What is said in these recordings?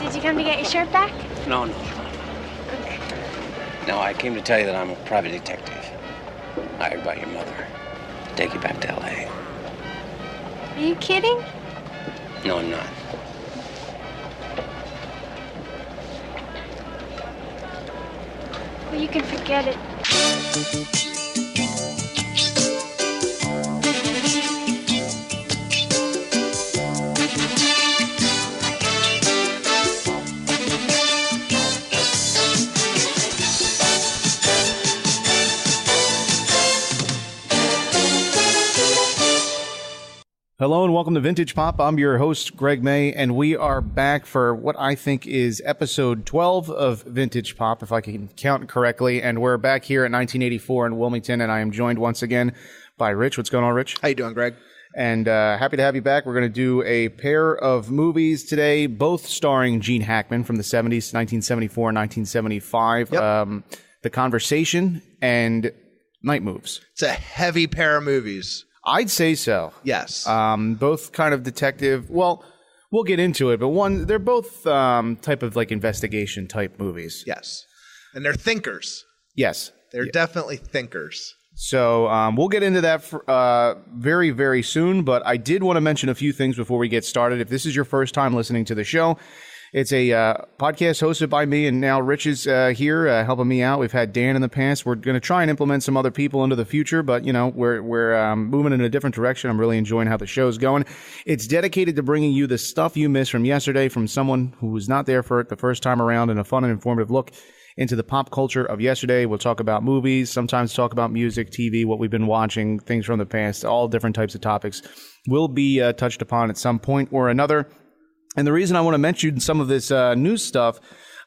Did you come to get your shirt back? No. Okay. No, I came to tell you that I'm a private detective. Hired by your mother. To take you back to L.A. Are you kidding? No, I'm not. Well, you can forget it. Hello and welcome to Vintage Pop. I'm your host, Greg May, and we are back for what I think is episode 12 of Vintage Pop, if I can count correctly. And we're back here at 1984 in Wilmington, and I am joined once again by Rich. What's going on, Rich? How you doing, Greg? And happy to have you back. We're going to do a pair of movies today, both starring Gene Hackman from the 70s, 1974 and 1975. Yep. The Conversation and Night Moves. It's a heavy pair of movies. I'd say so. Yes. Both kind of detective. Well, we'll get into it, but they're both type of like investigation type movies. Yes. And they're thinkers. Yes. They're definitely thinkers. So we'll get into that very, very soon, but I did want to mention a few things before we get started. If this is your first time listening to the show, it's a podcast hosted by me, and now Rich is here helping me out. We've had Dan in the past. We're going to try and implement some other people into the future, but you know we're moving in a different direction. I'm really enjoying how the show's going. It's dedicated to bringing you the stuff you missed from yesterday from someone who was not there for it the first time around, and a fun and informative look into the pop culture of yesterday. We'll talk about movies, sometimes talk about music, TV, what we've been watching, things from the past, all different types of topics will be touched upon at some point or another. And the reason I want to mention some of this news stuff,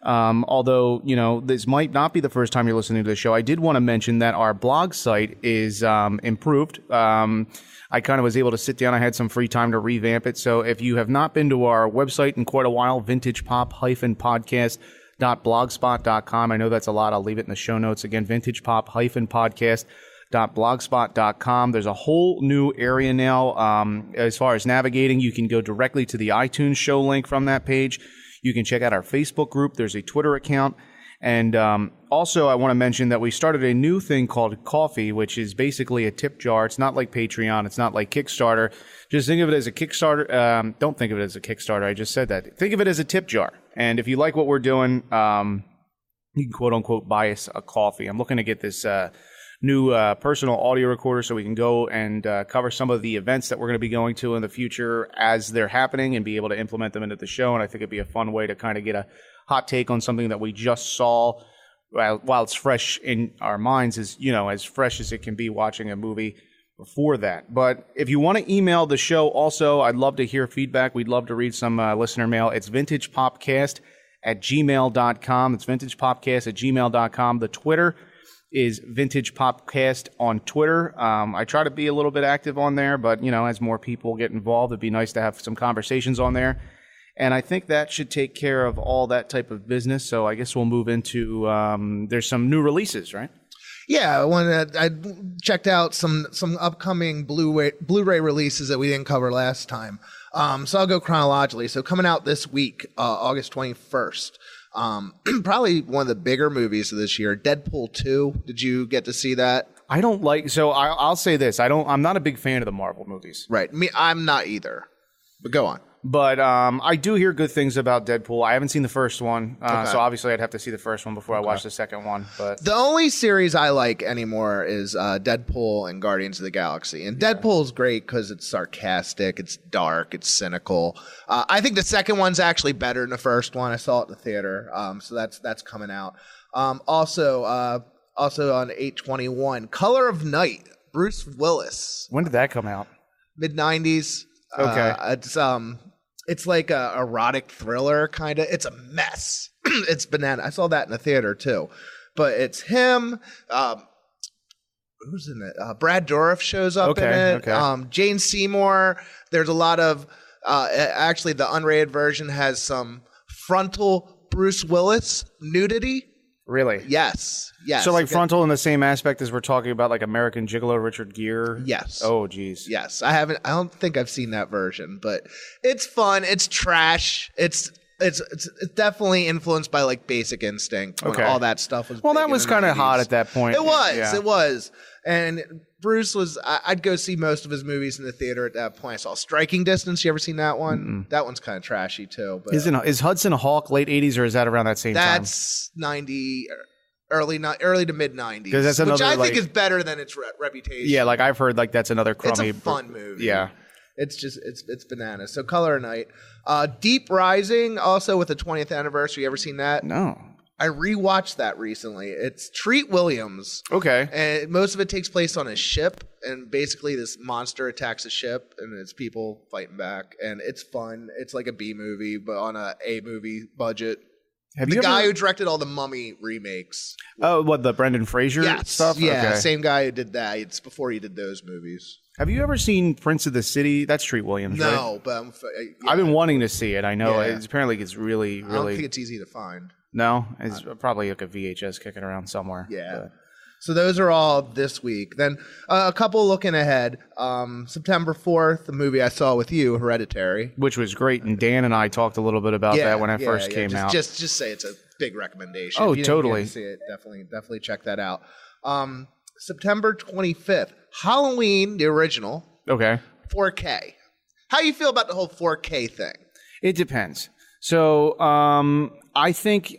although, you know, this might not be the first time you're listening to the show, I did want to mention that our blog site is improved. I kind of was able to sit down. I had some free time to revamp it. So if you have not been to our website in quite a while, vintagepop-podcast.blogspot.com. I know that's a lot. I'll leave it in the show notes. Again, vintagepop-podcast.blogspot.com. There's a whole new area now. As far as navigating, you can go directly to the iTunes show link from that page. You can check out our Facebook group. There's a Twitter account. And also, I want to mention that we started a new thing called Coffee, which is basically a tip jar. It's not like Patreon. It's not like Kickstarter. Just think of it as a Kickstarter. Don't think of it as a Kickstarter. I just said that. Think of it as a tip jar. And if you like what we're doing, you can quote-unquote buy us a coffee. I'm looking to get this new personal audio recorder so we can go and cover some of the events that we're going to be going to in the future as they're happening and be able to implement them into the show. And I think it'd be a fun way to kind of get a hot take on something that we just saw while it's fresh in our minds, is, you know, as fresh as it can be watching a movie before that. But if you want to email the show also, I'd love to hear feedback. We'd love to read some listener mail. It's vintagepopcast@gmail.com. It's vintagepopcast@gmail.com. The Twitter is Vintage Popcast on Twitter. I try to be a little bit active on there, but, you know, as more people get involved, it'd be nice to have some conversations on there. And I think that should take care of all that type of business. So I guess we'll move into, there's some new releases, right? Yeah, I checked out some upcoming Blu-ray releases that we didn't cover last time. So I'll go chronologically. So coming out this week, August 21st. Probably one of the bigger movies of this year, Deadpool 2. Did you get to see that? I don't like, so I'll say this. I'm not a big fan of the Marvel movies. Right. I'm not either. But go on. But I do hear good things about Deadpool. I haven't seen the first one, Okay. so obviously I'd have to see the first one before I watch the second one. But the only series I like anymore is Deadpool and Guardians of the Galaxy. And Deadpool is great because it's sarcastic, it's dark, it's cynical. I think the second one's actually better than the first one. I saw it in the theater, so that's coming out. Also on 8/21, Color of Night, Bruce Willis. when did that come out? Mid-90s. Okay. It's like a erotic thriller kind of. It's a mess. It's banana. I saw that in the theater too. But it's him. Who's in it? Brad Dourif shows up in it. Okay. Jane Seymour. There's a lot of. Actually, the unrated version has some frontal Bruce Willis nudity. Really? Yes. So like frontal in the same aspect as we're talking about, like American Gigolo, Richard Gere? Yes. Oh, geez. Yes. I don't think I've seen that version, but it's fun. It's trash. It's it's definitely influenced by like Basic Instinct. When all that stuff was. Well, big that in was the kind of 90s. hot at that point. It was. Yeah. It was. And Bruce was. I'd go see most of his movies in the theater at that point. I saw Striking Distance. You ever seen that one? Mm-mm. That one's kind of trashy too. But Is Hudson Hawk late 80s or is that around that same time? that's 90. Early to mid 90s, that's another, which I like, think is better than its reputation. Yeah, like I've heard like that's another crummy. It's a fun movie. Yeah. It's just it's bananas. So Color of Night, Deep Rising, also with the 20th anniversary. You ever seen that? No. I rewatched that recently. It's Treat Williams. Okay. And most of it takes place on a ship, and basically this monster attacks a ship, and it's people fighting back, and it's fun. It's like a B movie, but on a movie budget. The guy who directed all the Mummy remakes. Oh, what, the Brendan Fraser stuff? Yeah, okay. same guy who did that. It's before he did those movies. Have you ever seen Prince of the City? That's Treat Williams, right? No, but I've been wanting to see it. I know Yeah. apparently it's really, I don't think it's easy to find. No? It's probably like a VHS kicking around somewhere. Yeah. But- So those are all this week. Then a couple looking ahead. September 4th, the movie I saw with you, Hereditary. Which was great, and Dan and I talked a little bit about that when it first came out. Just say it's a big recommendation. Oh, If you didn't totally. get to see it, definitely check that out. September 25th, Halloween, the original, Okay. 4K. How you feel about the whole 4K thing? It depends. So I think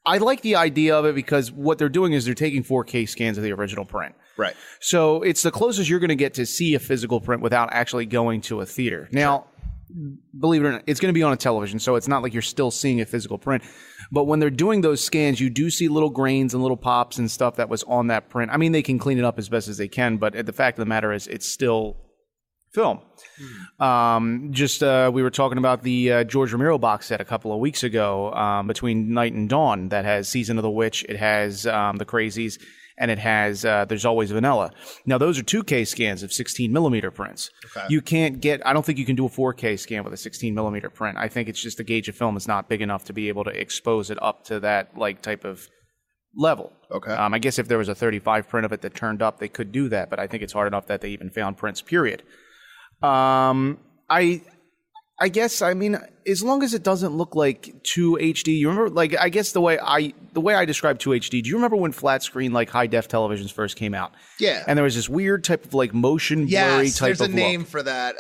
I like the idea of it because what they're doing is they're taking 4K scans of the original print. Right. So it's the closest you're going to get to see a physical print without actually going to a theater. Now, believe it or not, it's going to be on a television, so it's not like you're still seeing a physical print. But when they're doing those scans, you do see little grains and little pops and stuff that was on that print. I mean, they can clean it up as best as they can, but the fact of the matter is it's still film. We were talking about the George Romero box set a couple of weeks ago, Between Night and Dawn, that has Season of the Witch, it has The Crazies, and it has There's Always Vanilla. Now, those are 2K scans of 16 millimeter prints. Okay. You can't get, I don't think you can do a 4K scan with a 16 millimeter print. I think it's just the gauge of film is not big enough to be able to expose it up to that like type of level. Okay. I guess if there was a 35 print of it that turned up, they could do that, but I think it's hard enough that they even found prints, period. I guess, I mean, as long as it doesn't look like 2 HD, you remember, like, I guess the way I describe 2 HD, do you remember when flat screen, like, high def televisions first came out? Yeah. And there was this weird type of, like, motion blurry type there's of a look. name for that.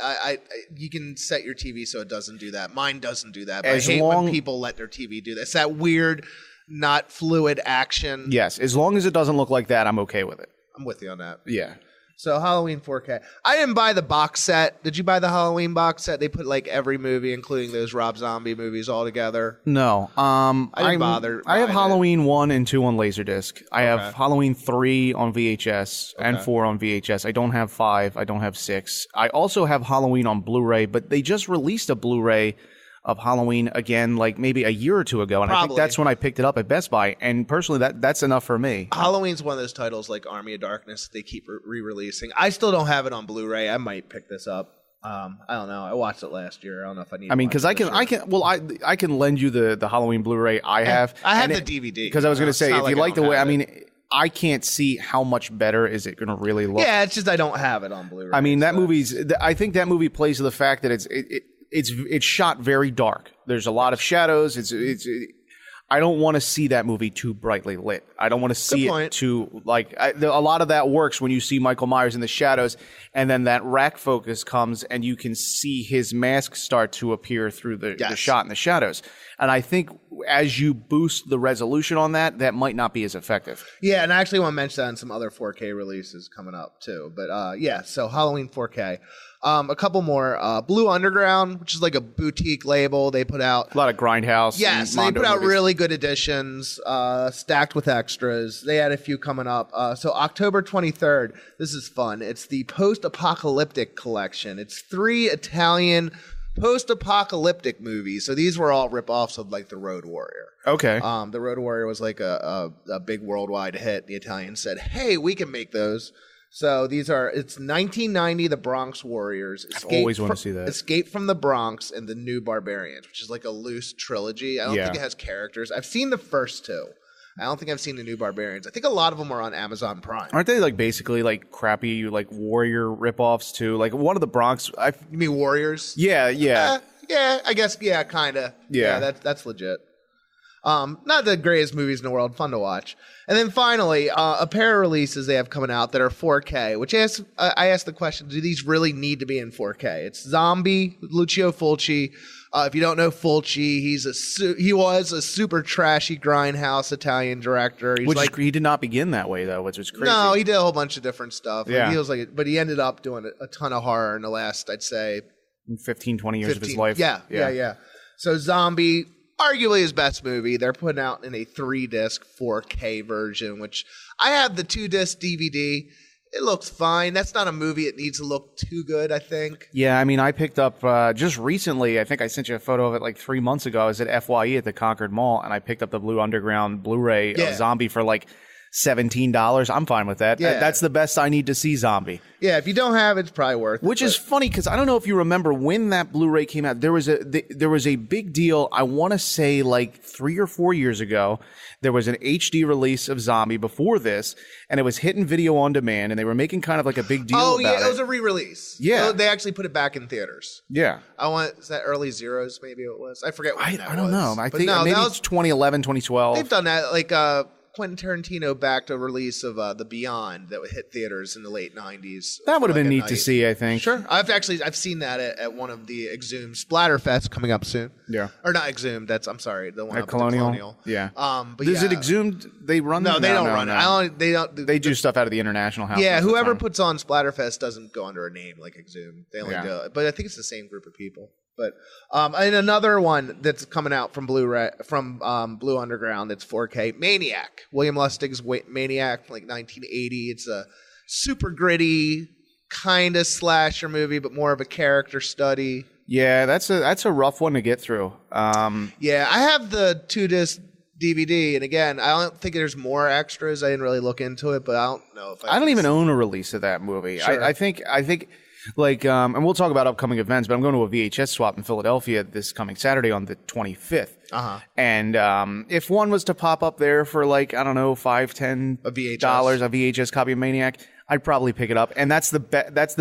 You can set your TV so it doesn't do that. Mine doesn't do that. But As I hate long- when people let their TV do that. It's that weird, not fluid action. Yes, as long as it doesn't look like that, I'm okay with it. I'm with you on that. Yeah. So Halloween 4K. I didn't buy the box set. Did you buy the Halloween box set? They put like every movie, including those Rob Zombie movies, all together. No. I didn't bother I have buying Halloween 1 and 2 on Laserdisc. I have Halloween 3 on VHS and 4 on VHS. I don't have 5. I don't have 6. I also have Halloween on Blu-ray, but they just released a Blu-ray of Halloween again, like maybe a year or two ago. And I think that's when I picked it up at Best Buy. And personally, that's enough for me. Halloween's one of those titles like Army of Darkness they keep re-releasing. I still don't have it on Blu-ray. I might pick this up. I don't know. I watched it last year. I don't know if I need. I mean, because I can lend you the Halloween Blu-ray I have. I have the DVD. Because I was going to say, if you like the way, I I mean, I can't see how much better is it going to really look. Yeah, it's just I don't have it on Blu-ray. I mean, I think that movie plays to the fact that it's shot very dark. There's a lot of shadows. I don't want to see that movie too brightly lit. I don't want to see it too a lot of that works when you see Michael Myers in the shadows, and then that rack focus comes, and you can see his mask start to appear through the shot in the shadows. And I think as you boost the resolution on that might not be as effective. Yeah, and I actually want to mention that in some other 4K releases coming up too. But so Halloween 4K. A couple more. Blue Underground, which is like a boutique label. They put out a lot of Grindhouse. Yes, they put out really good editions, stacked with extras. They had a few coming up. So October 23rd, this is fun. It's the Post-Apocalyptic Collection. It's 3 Italian post-apocalyptic movies. So these were all rip-offs of like The Road Warrior. Okay. The Road Warrior was like a big worldwide hit. The Italians said, hey, we can make those. So it's 1990, The Bronx Warriors. I've always wanted to see that. Escape from the Bronx and The New Barbarians, which is like a loose trilogy. I don't think it has characters. I've seen the first 2. I don't think I've seen The New Barbarians. I think a lot of them are on Amazon Prime. Aren't they like basically like crappy like warrior ripoffs too? Like one of the Bronx. You mean Warriors? Yeah. You Yeah, I guess. Yeah, kind of. Yeah. That's legit. Not the greatest movies in the world. Fun to watch. And then finally, a pair of releases they have coming out that are 4K. Which I asked the question: do these really need to be in 4K? It's Zombie, Lucio Fulci. If you don't know Fulci, he was a super trashy grindhouse Italian director. He did not begin that way though, which was crazy. No, he did a whole bunch of different stuff. Yeah. But he ended up doing a ton of horror in the last, I'd say, 15, 20 years of his life. Yeah. So Zombie, arguably his best movie. They're putting out in a 3-disc 4K version, which I have the 2-disc DVD. It looks fine. That's not a movie it needs to look too good, I think. Yeah, I mean, I picked up just recently, I think I sent you a photo of it like 3 months ago. I was at FYE at the Concord Mall, and I picked up the Blue Underground Blu-ray of Zombie for like $17. I'm fine with that. Yeah. That's the best I need to see Zombie. Yeah, if you don't have it, it's probably worth it. Which is funny because I don't know if you remember when that Blu-ray came out. There was a big deal. I want to say like 3 or 4 years ago. There was an HD release of Zombie before this, and it was hitting video on demand, and they were making kind of like a big deal about it. Oh yeah, it was a re-release. Yeah, they actually put it back in theaters. Yeah, is that early zeros? Maybe it was. I forget. I don't know. I think maybe it's 2011, 2012. They've done that. Like Quentin Tarantino backed a release of The Beyond that would hit theaters in the late 90s. That would have been neat to see, I think. Sure. I've seen that at one of the Exhumed Splatterfest coming up soon. Yeah. Or not Exhumed, I'm sorry, the one at up Colonial. At the Colonial. Yeah. But is it Exhumed? They run No, they don't run it. They do stuff out of the International House. Yeah, whoever puts on Splatterfest doesn't go under a name like Exhumed. They only do it. But I think it's the same group of people. But and another one that's coming out from Blue Underground that's 4K, Maniac. William Lustig's Maniac, like 1980. It's a super gritty kind of slasher movie, but more of a character study. Yeah, that's a rough one to get through. Yeah, I have the 2-disc DVD, and again, I don't think there's more extras. I didn't really look into it, but I don't know if I don't even own a release of that movie. Sure. I think. Like, and we'll talk about upcoming events, but I'm going to a VHS swap in Philadelphia this coming Saturday on the 25th. Uh-huh. And if one was to pop up there for like, I don't know, $5, $10 a VHS copy of Maniac, I'd probably pick it up. And that's the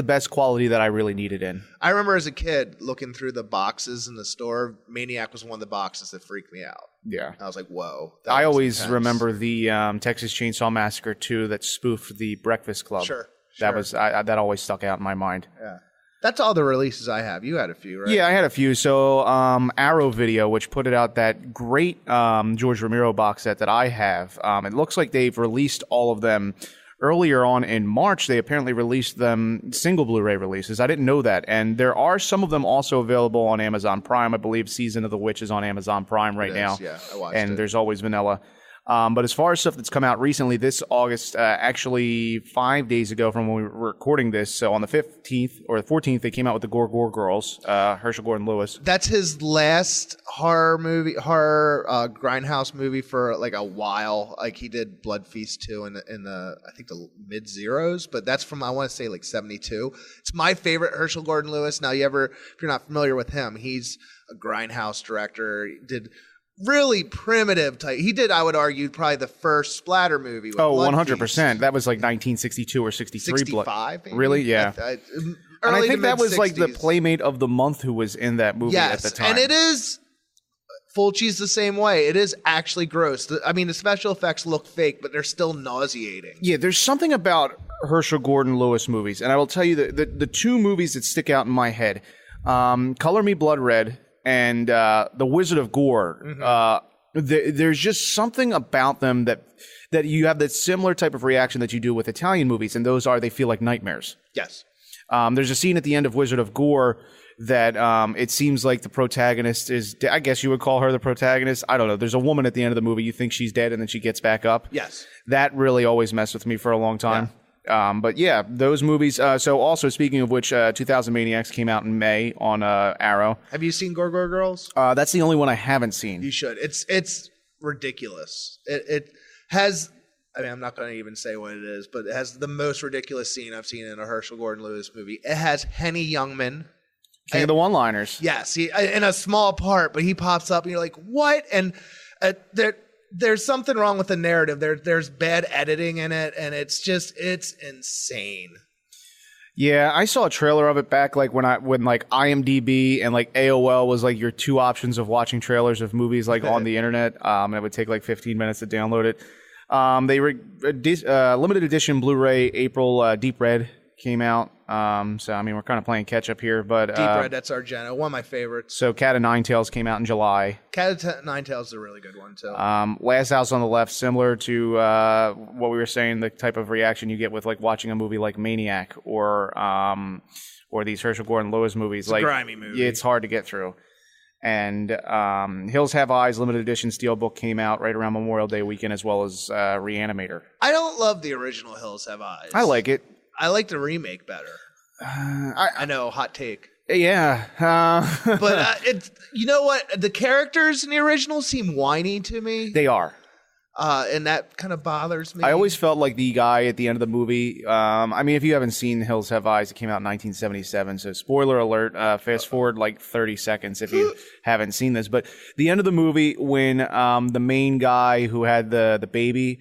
best quality that I really need it in. I remember as a kid looking through the boxes in the store, Maniac was one of the boxes that freaked me out. Yeah. I was like, whoa. I always remember the Texas Chainsaw Massacre 2 that spoofed the Breakfast Club. Sure. That was that always stuck out in my mind. Yeah, that's all the releases I have. You had a few, right? Yeah, I had a few. So Arrow Video, which put it out that great George Romero box set that I have. It looks like they've released all of them earlier on in March. They apparently released them single Blu-ray releases. I didn't know that, and there are some of them also available on Amazon Prime. I believe Season of the Witch is on Amazon Prime right now. Yeah, I watched and it. There's always Vanilla. But as far as stuff that's come out recently, this August, actually 5 days ago from when we were recording this, so on the 15th or the 14th, they came out with the Gore Girls, Herschel Gordon Lewis. That's his last horror grindhouse movie for like a while. Like he did Blood Feast 2 in the I think the mid zeros, but that's from I want to say like 72. It's my favorite Herschel Gordon Lewis. Now if you're not familiar with him, he's a grindhouse director. He did really primitive type. He did, I would argue, probably the first splatter movie. With 100%. That was like 1962 or 63. 65, maybe? Really? Yeah. And I think that was like the Playmate of the Month who was in that movie at the time. And it is. Fulci's the same way. It is actually gross. I mean, the special effects look fake, but they're still nauseating. Yeah, there's something about Herschel Gordon Lewis movies, and I will tell you the two movies that stick out in my head, Color Me Blood Red and The Wizard of Gore. Mm-hmm. There's just something about them that you have that similar type of reaction that you do with Italian movies, and those are they feel like nightmares. Yes. There's a scene at the end of Wizard of Gore that it seems like the protagonist is, I guess you would call her the protagonist. I don't know. There's a woman at the end of the movie. You think she's dead and then she gets back up. Yes. That really always messed with me for a long time. Yeah. But yeah, those movies. So also speaking of which, 2000 Maniacs came out in May on Arrow. Have you seen Gore Girls? That's the only one I haven't seen. You should. It's ridiculous. It has... I mean, I'm not going to even say what it is, but it has the most ridiculous scene I've seen in a Herschel Gordon Lewis movie. It has Henny Youngman. King of the one-liners. Yes, in a small part, but he pops up and you're like, what? And there's something wrong with the narrative. There's bad editing in it, and it's insane. Yeah, I saw a trailer of it back like when like IMDb and like AOL was like your two options of watching trailers of movies like on the internet. And it would take like 15 minutes to download it. Limited edition Blu-ray April Deep Red came out. So I mean we're kind of playing catch up here, but Deep Red, that's Argento, one of my favorites. So Cat of Nine Tails came out in July. Cat of Nine Tails is a really good one too. Last House on the Left, similar to what we were saying, the type of reaction you get with like watching a movie like Maniac or these Herschel Gordon Lewis movies. It's like a grimy movie. Yeah, it's hard to get through. And Hills Have Eyes limited edition steelbook came out right around Memorial Day weekend, as well as Reanimator. I don't love the original Hills Have Eyes. I like it. I like the remake better. I know, hot take. Yeah. But it's, you know what? The characters in the original seem whiny to me. They are. And that kind of bothers me. I always felt like the guy at the end of the movie. I mean, if you haven't seen Hills Have Eyes, it came out in 1977. So spoiler alert, fast forward like 30 seconds if you haven't seen this. But the end of the movie when the main guy who had the baby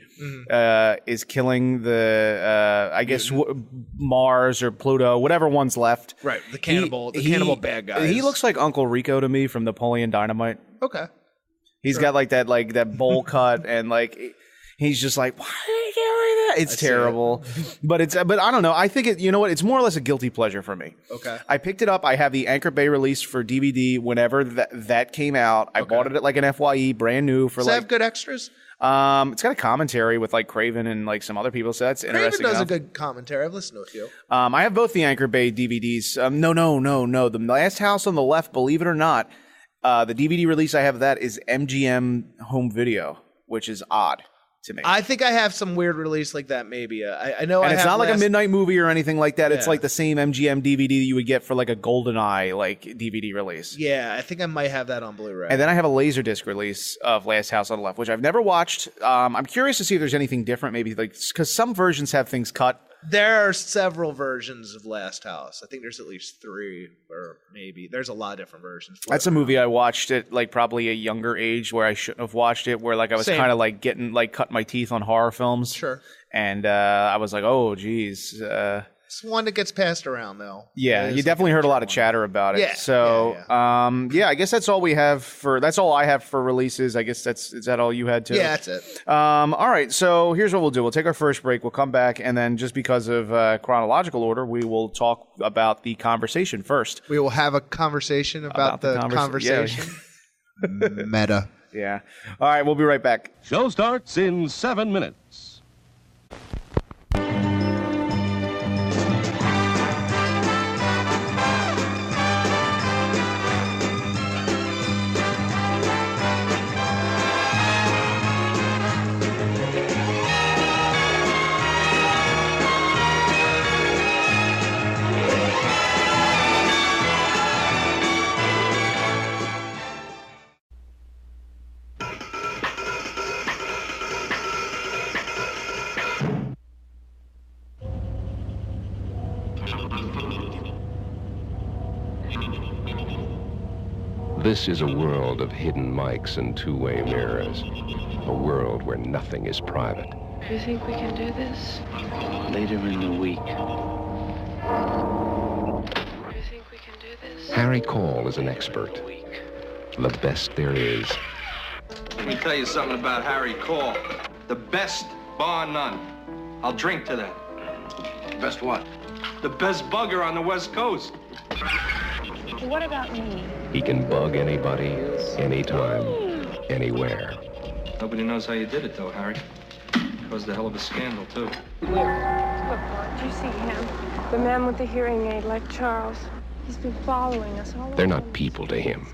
is killing the, I guess, Mars or Pluto, whatever one's left. Right, the cannibal bad guy. He looks like Uncle Rico to me from Napoleon Dynamite. Okay. He's got like that bowl cut and like he's just like, why are you doing that? It's terrible. But I don't know. I think you know what? It's more or less a guilty pleasure for me. Okay. I picked it up. I have the Anchor Bay release for DVD whenever that came out. I bought it at like an FYE brand new for Does it have good extras? It's got a commentary with like Craven and like some other people, so that's interesting. Craven does a good commentary. I've listened to a few. I have both the Anchor Bay DVDs. No. The Last House on the Left, believe it or not, the DVD release I have of that is MGM Home Video, which is odd to me. I think I have some weird release like that, maybe. I know. And I it's have not like a midnight movie or anything like that. It's Yeah. like the same MGM DVD that you would get for like a GoldenEye like DVD release. Yeah, I think I might have that on Blu-ray. And then I have a Laserdisc release of Last House on the Left, which I've never watched. I'm curious to see if there's anything different, maybe like because some versions have things cut. There are several versions of Last House. I think there's at least 3, or maybe there's a lot of different versions. That's a movie I watched at like probably a younger age where I shouldn't have watched it, where like I was Same. kind of like getting like cutting my teeth on horror films. Sure. And I was like, oh, geez. It's one that gets passed around, though. Yeah, It you is definitely like heard a lot of one. chatter about it. Yeah, So, yeah. I guess that's all we have that's all I have for releases. I guess is that all you had too? Yeah, that's it. All right, so here's what we'll do. We'll take our first break. We'll come back, and then just because of chronological order, we will talk about the conversation first. We will have a conversation about the conversation. Meta. Yeah. All right, we'll be right back. Show starts in 7 minutes. This is a world of hidden mics and two-way mirrors. A world where nothing is private. Do you think we can do this? Later in the week. Do you think we can do this? Harry Cole is an expert. The best there is. Let me tell you something about Harry Cole. The best, bar none. I'll drink to that. Best what? The best bugger on the West Coast. What about me? He can bug anybody, anytime, anywhere. Nobody knows how you did it, though, Harry. Caused a hell of a scandal, too. Look, do you see him? The man with the hearing aid, like Charles. He's been following us all They're over not people to him,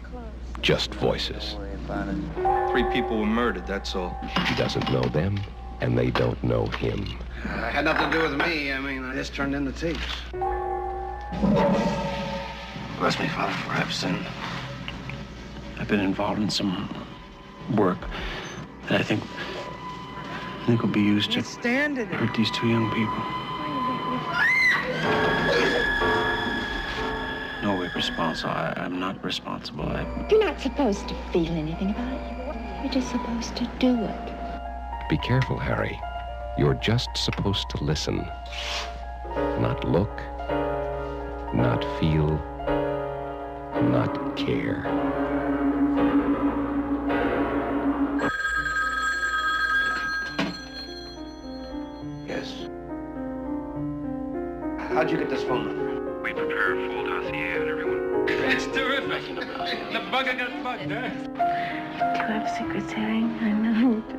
just voices. 3 people were murdered, that's all. He doesn't know them, and they don't know him. It had nothing to do with me. I mean, I just turned in the tapes. Bless me, Father, for I've sinned. I've been involved in some work that I think will be used to hurt these 2 young people. No way responsible. I'm not responsible. You're not supposed to feel anything about it. You're just supposed to do it. Be careful, Harry. You're just supposed to listen. Not look, not feel, not care. Yes. How'd you get this phone number? We prepare a full dossier on everyone. It's terrific. The bugger got bugged, huh? Do you have secrets, Harry? I know you do.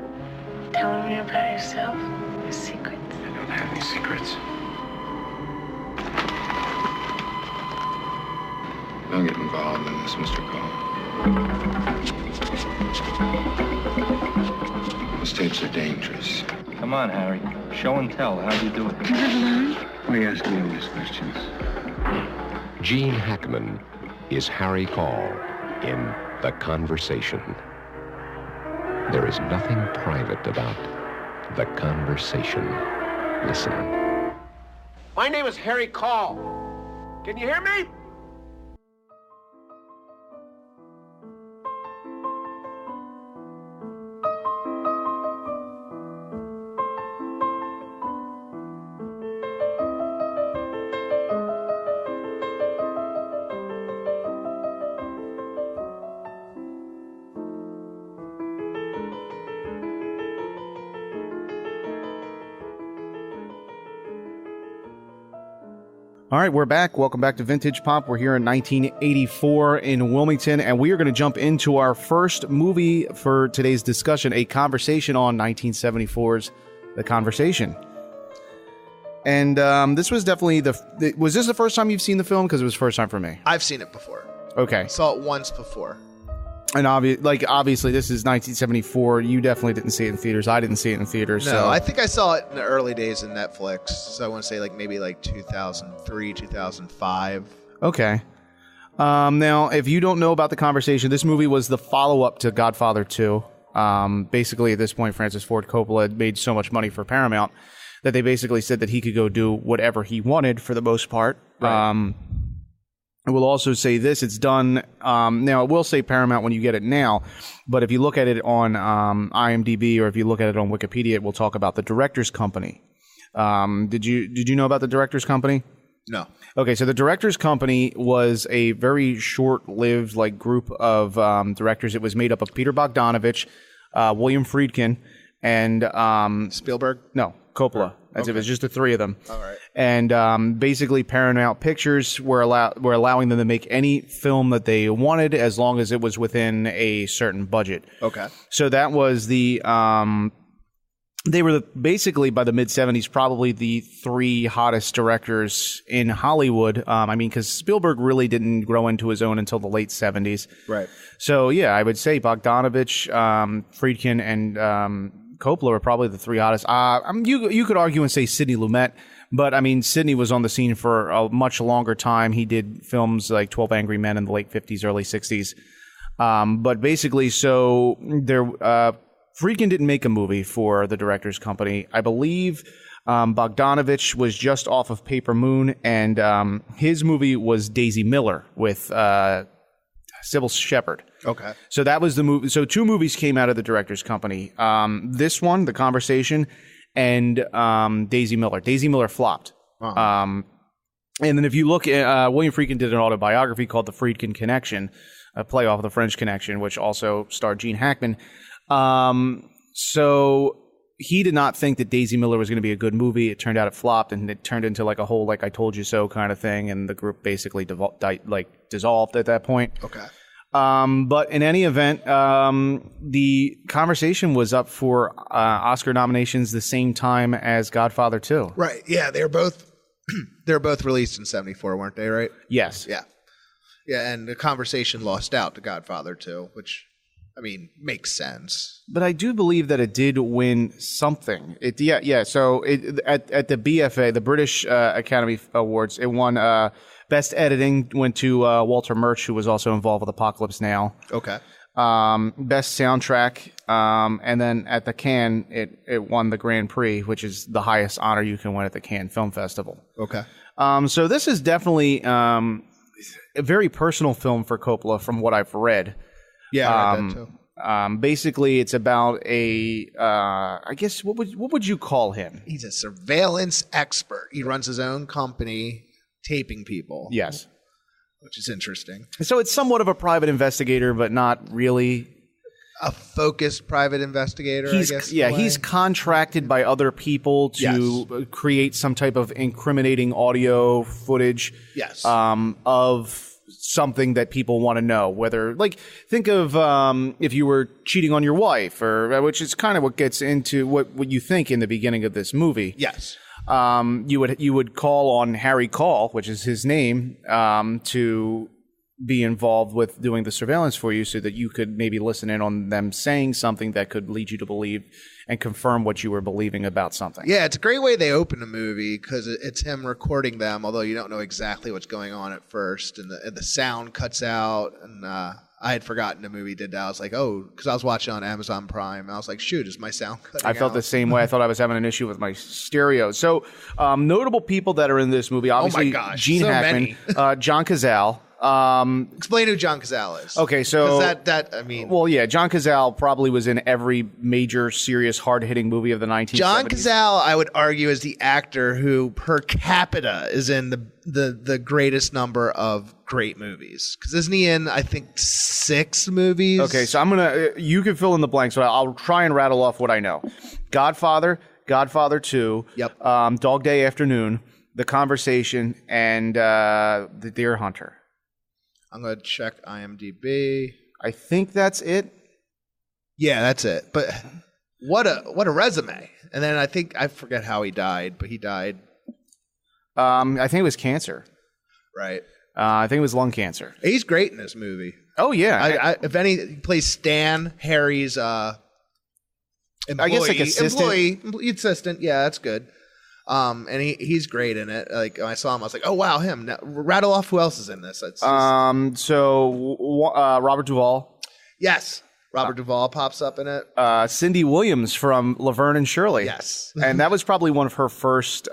Telling me about yourself? Your secrets? I don't have any secrets. Don't get involved in this, Mr. Cole. Those tapes are dangerous. Come on, Harry. Show and tell. How'd you do it? Why are you asking me all these questions? Gene Hackman is Harry Call in The Conversation. There is nothing private about The Conversation. Listen. My name is Harry Call. Can you hear me? All right, we're back. Welcome back to Vintage Pop. We're here in 1984 in Wilmington, and we are going to jump into our first movie for today's discussion, a conversation on 1974's The Conversation. And this was definitely was this the first time you've seen the film? Because it was the first time for me. I've seen it before. Okay. Saw it once before. And obviously, this is 1974. You definitely didn't see it in theaters. I didn't see it in theaters. No, so. I think I saw it in the early days of Netflix. So I want to say maybe 2003, 2005. Okay. Now, if you don't know about The Conversation, this movie was the follow-up to Godfather 2. Basically, at this point, Francis Ford Coppola had made so much money for Paramount that they basically said that he could go do whatever he wanted for the most part. Right. I will also say this, it's done, now it will say Paramount when you get it now, but if you look at it on IMDb or if you look at it on Wikipedia, it will talk about the Directors Company. Did you know about the Directors Company? No. Okay, so the Directors Company was a very short-lived group of directors. It was made up of Peter Bogdanovich, William Friedkin, and... Spielberg? No, Coppola. It was just the three of them. All right. And basically, Paramount Pictures were allowing them to make any film that they wanted as long as it was within a certain budget. Okay. So that was they were basically, by the mid-'70s, probably the three hottest directors in Hollywood. Because Spielberg really didn't grow into his own until the late 70s. Right. So, yeah, I would say Bogdanovich, Friedkin, and Coppola were probably the three hottest. You could argue and say Sidney Lumet, but Sidney was on the scene for a much longer time. He did films like 12 Angry Men in the late 50s, early 60s. But basically, so Friedkin didn't make a movie for the Directors Company. I believe Bogdanovich was just off of Paper Moon, and his movie was Daisy Miller with Sybil Shepherd. Okay. So that was the movie. So two movies came out of the Directors Company. This one, The Conversation, and Daisy Miller. Daisy Miller flopped. Uh-huh. And then if you look at William Friedkin did an autobiography called The Friedkin Connection, a play off of The French Connection, which also starred Gene Hackman. So he did not think that Daisy Miller was going to be a good movie. It turned out it flopped, and it turned into a whole I told you so kind of thing, and the group basically dissolved at that point. Okay. But in any event, the Conversation was up for Oscar nominations the same time as Godfather 2. Right. Yeah, they were both released in 74, weren't they, right? Yes. Yeah. Yeah, and The Conversation lost out to Godfather 2, which makes sense. But I do believe that it did win something. So at the BFA, the British Academy Awards, it won Best Editing went to Walter Murch, who was also involved with Apocalypse Now. Okay. Best Soundtrack, and then at the Cannes, it won the Grand Prix, which is the highest honor you can win at the Cannes Film Festival. Okay. So this is definitely a very personal film for Coppola, from what I've read. Yeah, I read that too. Basically, it's about I guess what would you call him? He's a surveillance expert. He runs his own company, taping people. Yes. Which is interesting. So it's somewhat of a private investigator, but not really. A focused private investigator, I guess. Yeah, he's contracted by other people to create some type of incriminating audio footage of something that people want to know. Whether, like, think of if you were cheating on your wife, or which is kind of what gets into what you think in the beginning of this movie. Yes. You would call on Harry Call, which is his name, to be involved with doing the surveillance for you, so that you could maybe listen in on them saying something that could lead you to believe and confirm what you were believing about something. Yeah, it's a great way they open a movie, because it's him recording them, although you don't know exactly what's going on at first, and the sound cuts out. And I had forgotten the movie did that. I was like, oh, because I was watching on Amazon Prime, and I was like, shoot, is my sound cutting out? I felt the same way. I thought I was having an issue with my stereo. So notable people that are in this movie, obviously, Gene Hackman, John Cazale. Explain who John Cazale is. Okay, so well, yeah, John Cazale probably was in every major, serious, hard-hitting movie of the 1970s. John Cazale, I would argue, is the actor who per capita is in the greatest number of great movies. Because isn't he in, I think, 6 movies? Okay, so you can fill in the blanks, but I'll try and rattle off what I know. Godfather 2, Dog Day Afternoon, The Conversation, and The Deer Hunter. I'm going to check IMDb. I think that's it. Yeah, that's it. But what a resume. And then I forget how he died, but he died. I think it was cancer. Right. I think it was lung cancer. He's great in this movie. Oh, yeah. He plays Stan, Harry's employee. I guess like employee assistant. Yeah, that's good. And he's great in it. Like, when I saw him, I was like, oh wow, him. Now, rattle off who else is in this. Robert Duvall. Yes. Robert Duvall pops up in it. Cindy Williams from Laverne and Shirley. Yes. And that was probably one of her first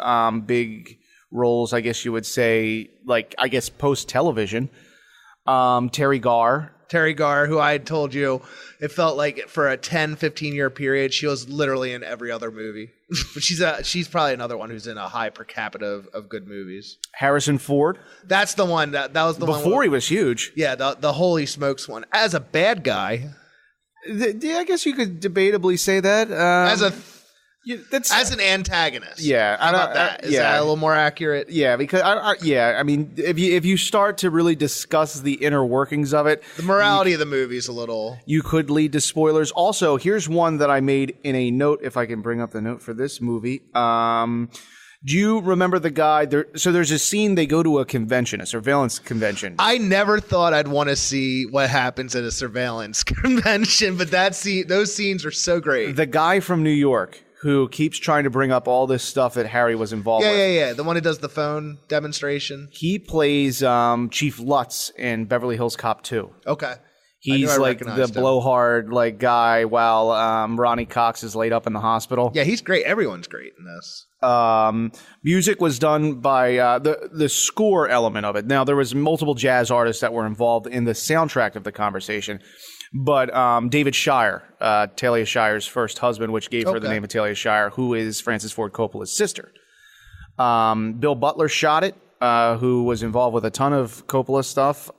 big roles, I guess you would say, like, I guess post-television. Terry Garr, who I had told you, it felt like for a 10, 15-year period, she was literally in every other movie. But she's probably another one who's in a high per capita of good movies. Harrison Ford. That's the one. That was the one. Before he was huge. Yeah, the Holy Smokes one. As a bad guy. Yeah, I guess you could debatably say that. As an antagonist. Yeah. How about that? Is that a little more accurate? Yeah, because I mean, if you start to really discuss the inner workings of it, the morality of the movie is a little. You could lead to spoilers. Also, here's one that I made in a note. If I can bring up the note for this movie. Do you remember the guy? So there's a scene. They go to a convention, a surveillance convention. I never thought I'd want to see what happens at a surveillance convention, but those scenes are so great. The guy from New York who keeps trying to bring up all this stuff that Harry was involved with. Yeah. The one who does the phone demonstration. He plays Chief Lutz in Beverly Hills Cop 2. Okay. He's like the blowhard like guy while Ronnie Cox is laid up in the hospital. Yeah, he's great. Everyone's great in this. Music was done by the score element of it. Now, there was multiple jazz artists that were involved in the soundtrack of The Conversation. But David Shire, Talia Shire's first husband, which gave her the name of Talia Shire, who is Francis Ford Coppola's sister. Bill Butler shot it, who was involved with a ton of Coppola stuff.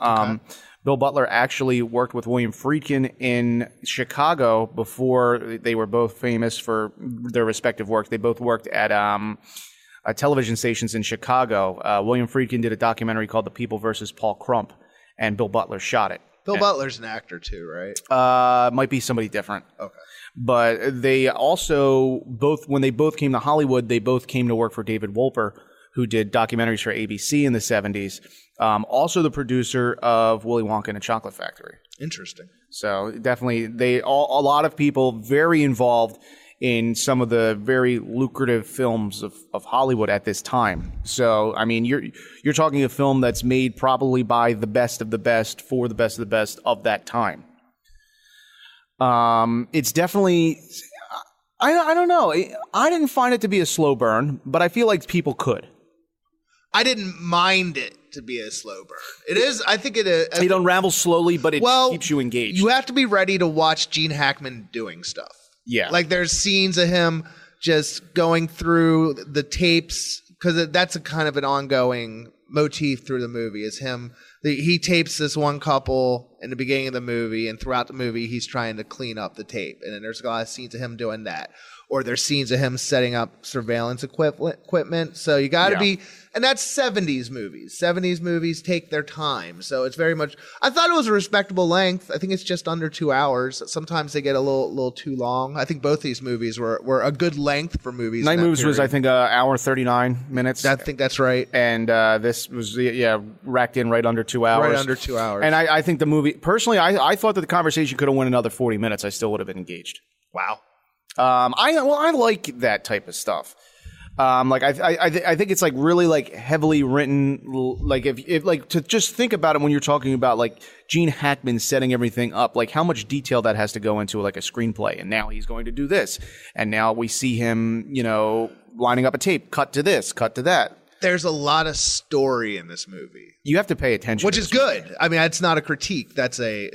Bill Butler actually worked with William Friedkin in Chicago before they were both famous for their respective work. They both worked at television stations in Chicago. William Friedkin did a documentary called The People versus Paul Crump, and Bill Butler shot it. Bill Butler's an actor too, right? Might be somebody different. Okay. But they also when they both came to Hollywood, they both came to work for David Wolper, who did documentaries for ABC in the 70s. Also the producer of Willy Wonka and the Chocolate Factory. Interesting. So definitely a lot of people very involved in some of the very lucrative films of Hollywood at this time. So, I mean, you're talking a film that's made probably by the best of the best for the best of the best of that time. It's definitely, I don't know. I didn't find it to be a slow burn, but I feel like people could. I didn't mind it to be a slow burn. It is, I think it is. It unravels slowly, but it keeps you engaged. You have to be ready to watch Gene Hackman doing stuff. Yeah. Like there's scenes of him just going through the tapes, because that's a kind of an ongoing motif through the movie is him. He tapes this one couple in the beginning of the movie, and throughout the movie, he's trying to clean up the tape. And then there's a lot of scenes of him doing that. Or there's scenes of him setting up surveillance equipment. So you got to be, and that's 70s movies. 70s movies take their time. So it's very much, I thought it was a respectable length. I think it's just under 2 hours. Sometimes they get a little too long. I think both these movies were a good length for movies. Night Moves was, I think, hour 39 minutes. I think that's right. And this was, racked in right under 2 hours. Right under 2 hours. And I think the movie, personally, I thought that the conversation could have went another 40 minutes. I still would have been engaged. Wow. I like that type of stuff. I think it's like really like heavily written. Like if like to just think about it when you're talking about like Gene Hackman setting everything up, like how much detail that has to go into like a screenplay. And now he's going to do this, and now we see him, lining up a tape. Cut to this, cut to that. There's a lot of story in this movie. You have to pay attention, which is good. I mean, it's not a critique. I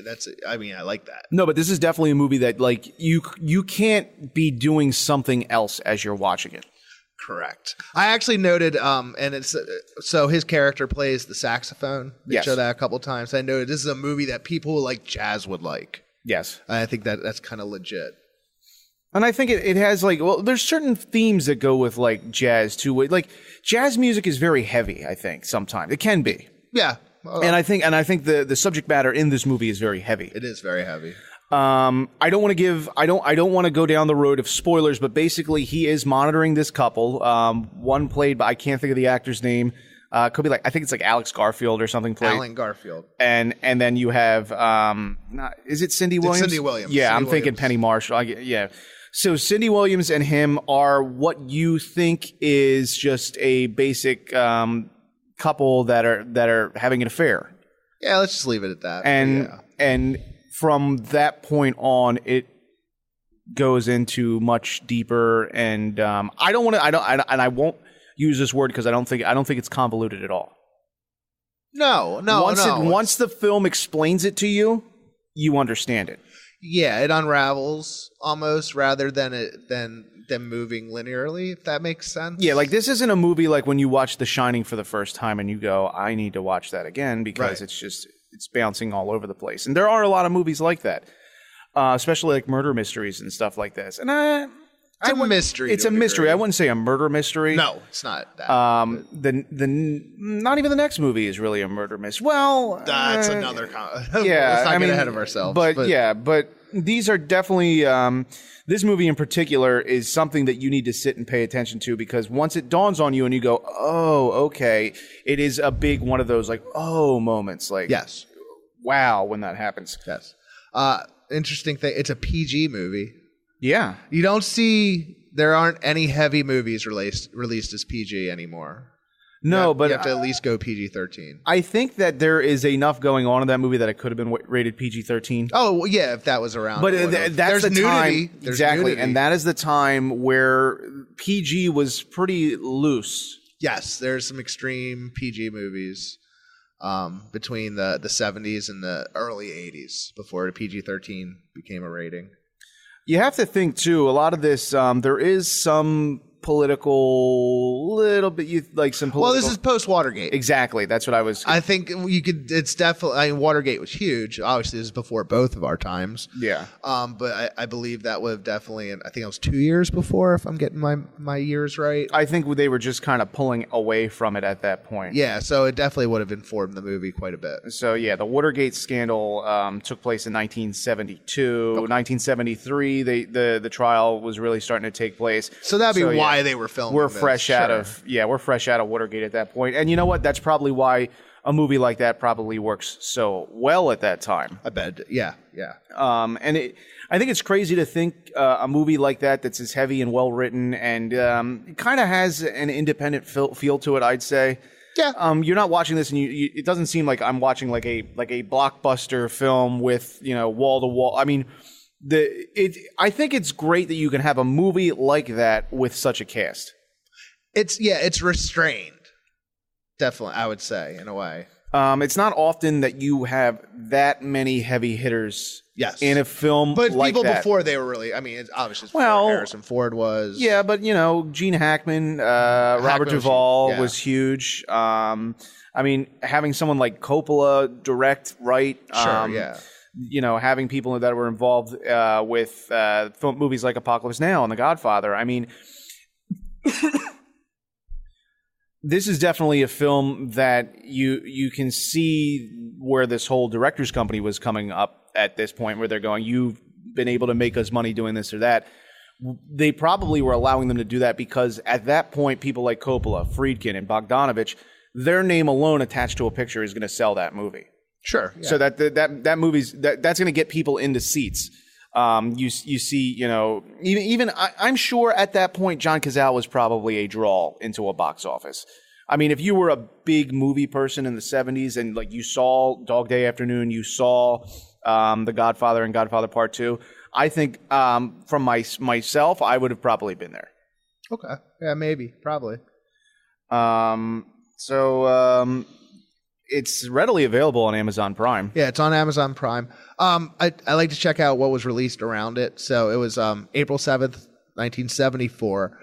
like that. No, but this is definitely a movie that like you can't be doing something else as you're watching it. Correct. I actually noted, and it's so his character plays the saxophone. They show that a couple times. I noted this is a movie that people who like jazz would like. Yes, I think that's kind of legit. And I think it has like, well, there's certain themes that go with like jazz too. Like jazz music is very heavy. I think sometimes it can be. Yeah. And I think the subject matter in this movie is very heavy. It is very heavy. I don't want to go down the road of spoilers, but basically he is monitoring this couple. One played by, I can't think of the actor's name. Could be like, I think it's like Alex Garfield or something. Alan Garfield. And then you have, is it Cindy Williams? It's Cindy Williams. Yeah, Cindy I'm thinking Williams. Penny Marshall. Yeah. So Cindy Williams and him are what you think is just a basic couple that are having an affair. Yeah, let's just leave it at that. And from that point on, it goes into much deeper. And I won't use this word because I don't think it's convoluted at all. No. Once the film explains it to you, you understand it. Yeah, it unravels almost rather than them moving linearly, if that makes sense. Yeah, like this isn't a movie like when you watch The Shining for the first time and you go, I need to watch that again because it's bouncing all over the place. And there are a lot of movies like that, especially like murder mysteries and stuff like this. And it's a mystery. It's a mystery. Degree. I wouldn't say a murder mystery. No, it's not that. Not even the next movie is really a murder mystery. Well, that's another. Yeah, let's not get ahead of ourselves. But these are definitely. This movie in particular is something that you need to sit and pay attention to because once it dawns on you and you go, oh, okay, it is a big one of those like oh moments. Like yes, wow, when that happens. Yes. Interesting thing. It's a PG movie. Yeah. You don't see, there aren't any heavy movies released as PG anymore. No, but you have to at least go PG-13. I think that there is enough going on in that movie that it could have been rated PG-13. Oh, yeah, if that was around. But that's the nudity. Time. Exactly. Nudity. And that is the time where PG was pretty loose. Yes, there's some extreme PG movies between the 70s and the early 80s before the PG-13 became a rating. You have to think, too, a lot of this, there is some political, little bit, like some political. Well, this is post-Watergate. Exactly. That's what I was. I think you could, it's definitely, Watergate was huge. Obviously, this is before both of our times. Yeah. But I believe that would have definitely, I think it was 2 years before, if I'm getting my years right. I think they were just kind of pulling away from it at that point. Yeah, so it definitely would have informed the movie quite a bit. So, yeah, the Watergate scandal took place in 1972. Okay. 1973, the trial was really starting to take place. So that'd be why they were filming. We're fresh out of Watergate at that point. And you know what? That's probably why a movie like that probably works so well at that time. I bet. Yeah. And I think it's crazy to think a movie like that's as heavy and well written and it kind of has an independent feel to it, I'd say. Yeah. You're not watching this, and it doesn't seem like I'm watching like a blockbuster film with wall to wall. I mean. I think it's great that you can have a movie like that with such a cast. It's restrained. Definitely, I would say, in a way. It's not often that you have that many heavy hitters Yes. in a film But like people that. before they were really, I mean, it's obviously Well, before Harrison Ford was. Yeah, but Gene Hackman, Robert was Duvall huge, yeah. was huge. I mean, having someone like Coppola direct, write. Sure, yeah. Having people that were involved with film movies like Apocalypse Now and The Godfather. I mean, this is definitely a film that you can see where this whole director's company was coming up at this point, where they're going, you've been able to make us money doing this or that. They probably were allowing them to do that because at that point, people like Coppola, Friedkin, and Bogdanovich, their name alone attached to a picture is going to sell that movie. Sure. Yeah. So that movie's that's going to get people into seats. You see, even I'm sure at that point, John Cazale was probably a draw into a box office. I mean, if you were a big movie person in the 70s and like you saw Dog Day Afternoon, you saw The Godfather and Godfather Part 2, I think from myself, I would have probably been there. Okay. Yeah, maybe. Probably. It's readily available on Amazon Prime. Yeah, it's on Amazon Prime. I like to check out what was released around it. So it was April 7th, 1974.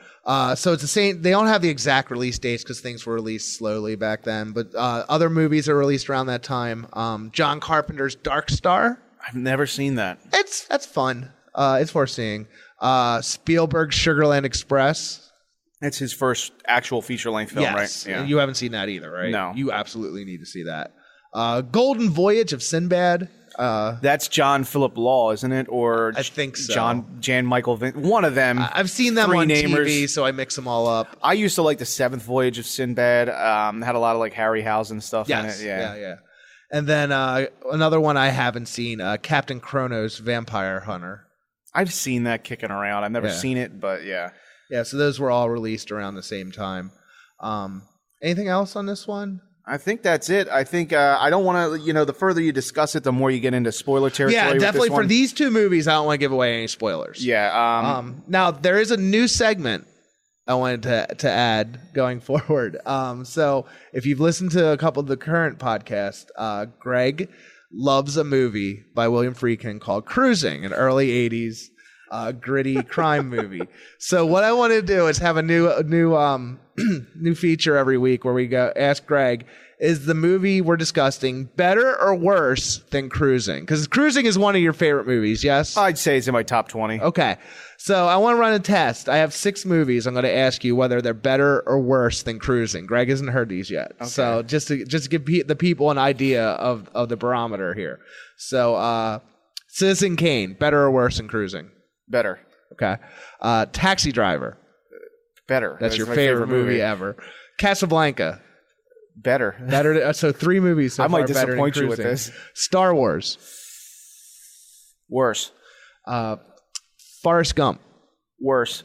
So it's the same. They don't have the exact release dates because things were released slowly back then. But other movies are released around that time. John Carpenter's Dark Star. I've never seen that. That's fun. It's worth seeing. Spielberg's Sugarland Express. That's his first actual feature-length film, Yes. right? Yeah. You haven't seen that either, right? No. You absolutely need to see that. Golden Voyage of Sinbad. That's John Philip Law, isn't it? Or I think so. Jan Michael one of them. I've seen them on TV, so I mix them all up. I used to like the Seventh Voyage of Sinbad. Had a lot of like Harryhausen stuff in it. Yeah. And then another one I haven't seen, Captain Kronos, Vampire Hunter. I've seen that kicking around. I've never seen it, but yeah. Yeah, so those were all released around the same time. Anything else on this one? I think that's it. I think I don't want to, the further you discuss it, the more you get into spoiler territory. Yeah, with definitely this for one. these two movies, I don't want to give away any spoilers. Yeah. Now, there is a new segment I wanted to add going forward. So if you've listened to a couple of the current podcasts, Greg loves a movie by William Friedkin called Cruising, an early 80s gritty crime movie. So what I want to do is have a new feature every week where we go ask Greg, is the movie we're discussing better or worse than Cruising? Because Cruising is one of your favorite movies, yes? I'd say it's in my top 20. Okay. So I want to run a test. I have 6 movies. I'm going to ask you whether they're better or worse than Cruising. Greg hasn't heard these yet. Okay. So just to give the people an idea of the barometer here. So Citizen Kane, better or worse than Cruising? Better. Okay. Taxi Driver. Better. That's your favorite movie ever. Casablanca. Better. So 3 movies so I might far better than disappoint you with Cruising. this. Star Wars. Worse. Forrest Gump. Worse.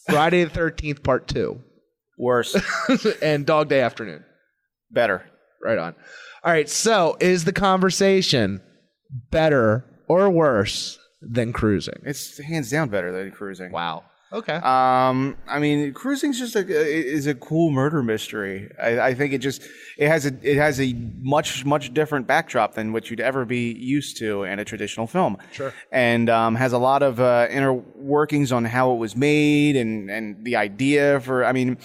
Friday the 13th Part 2. Worse. And Dog Day Afternoon. Better. Right on. All right, so is the conversation better or worse than Cruising? It's hands down better than Cruising. Wow. Okay. I mean, Cruising's just is a cool murder mystery. I think it has a much different backdrop than what you'd ever be used to in a traditional film. Sure. And has a lot of inner workings on how it was made and the idea for. I mean,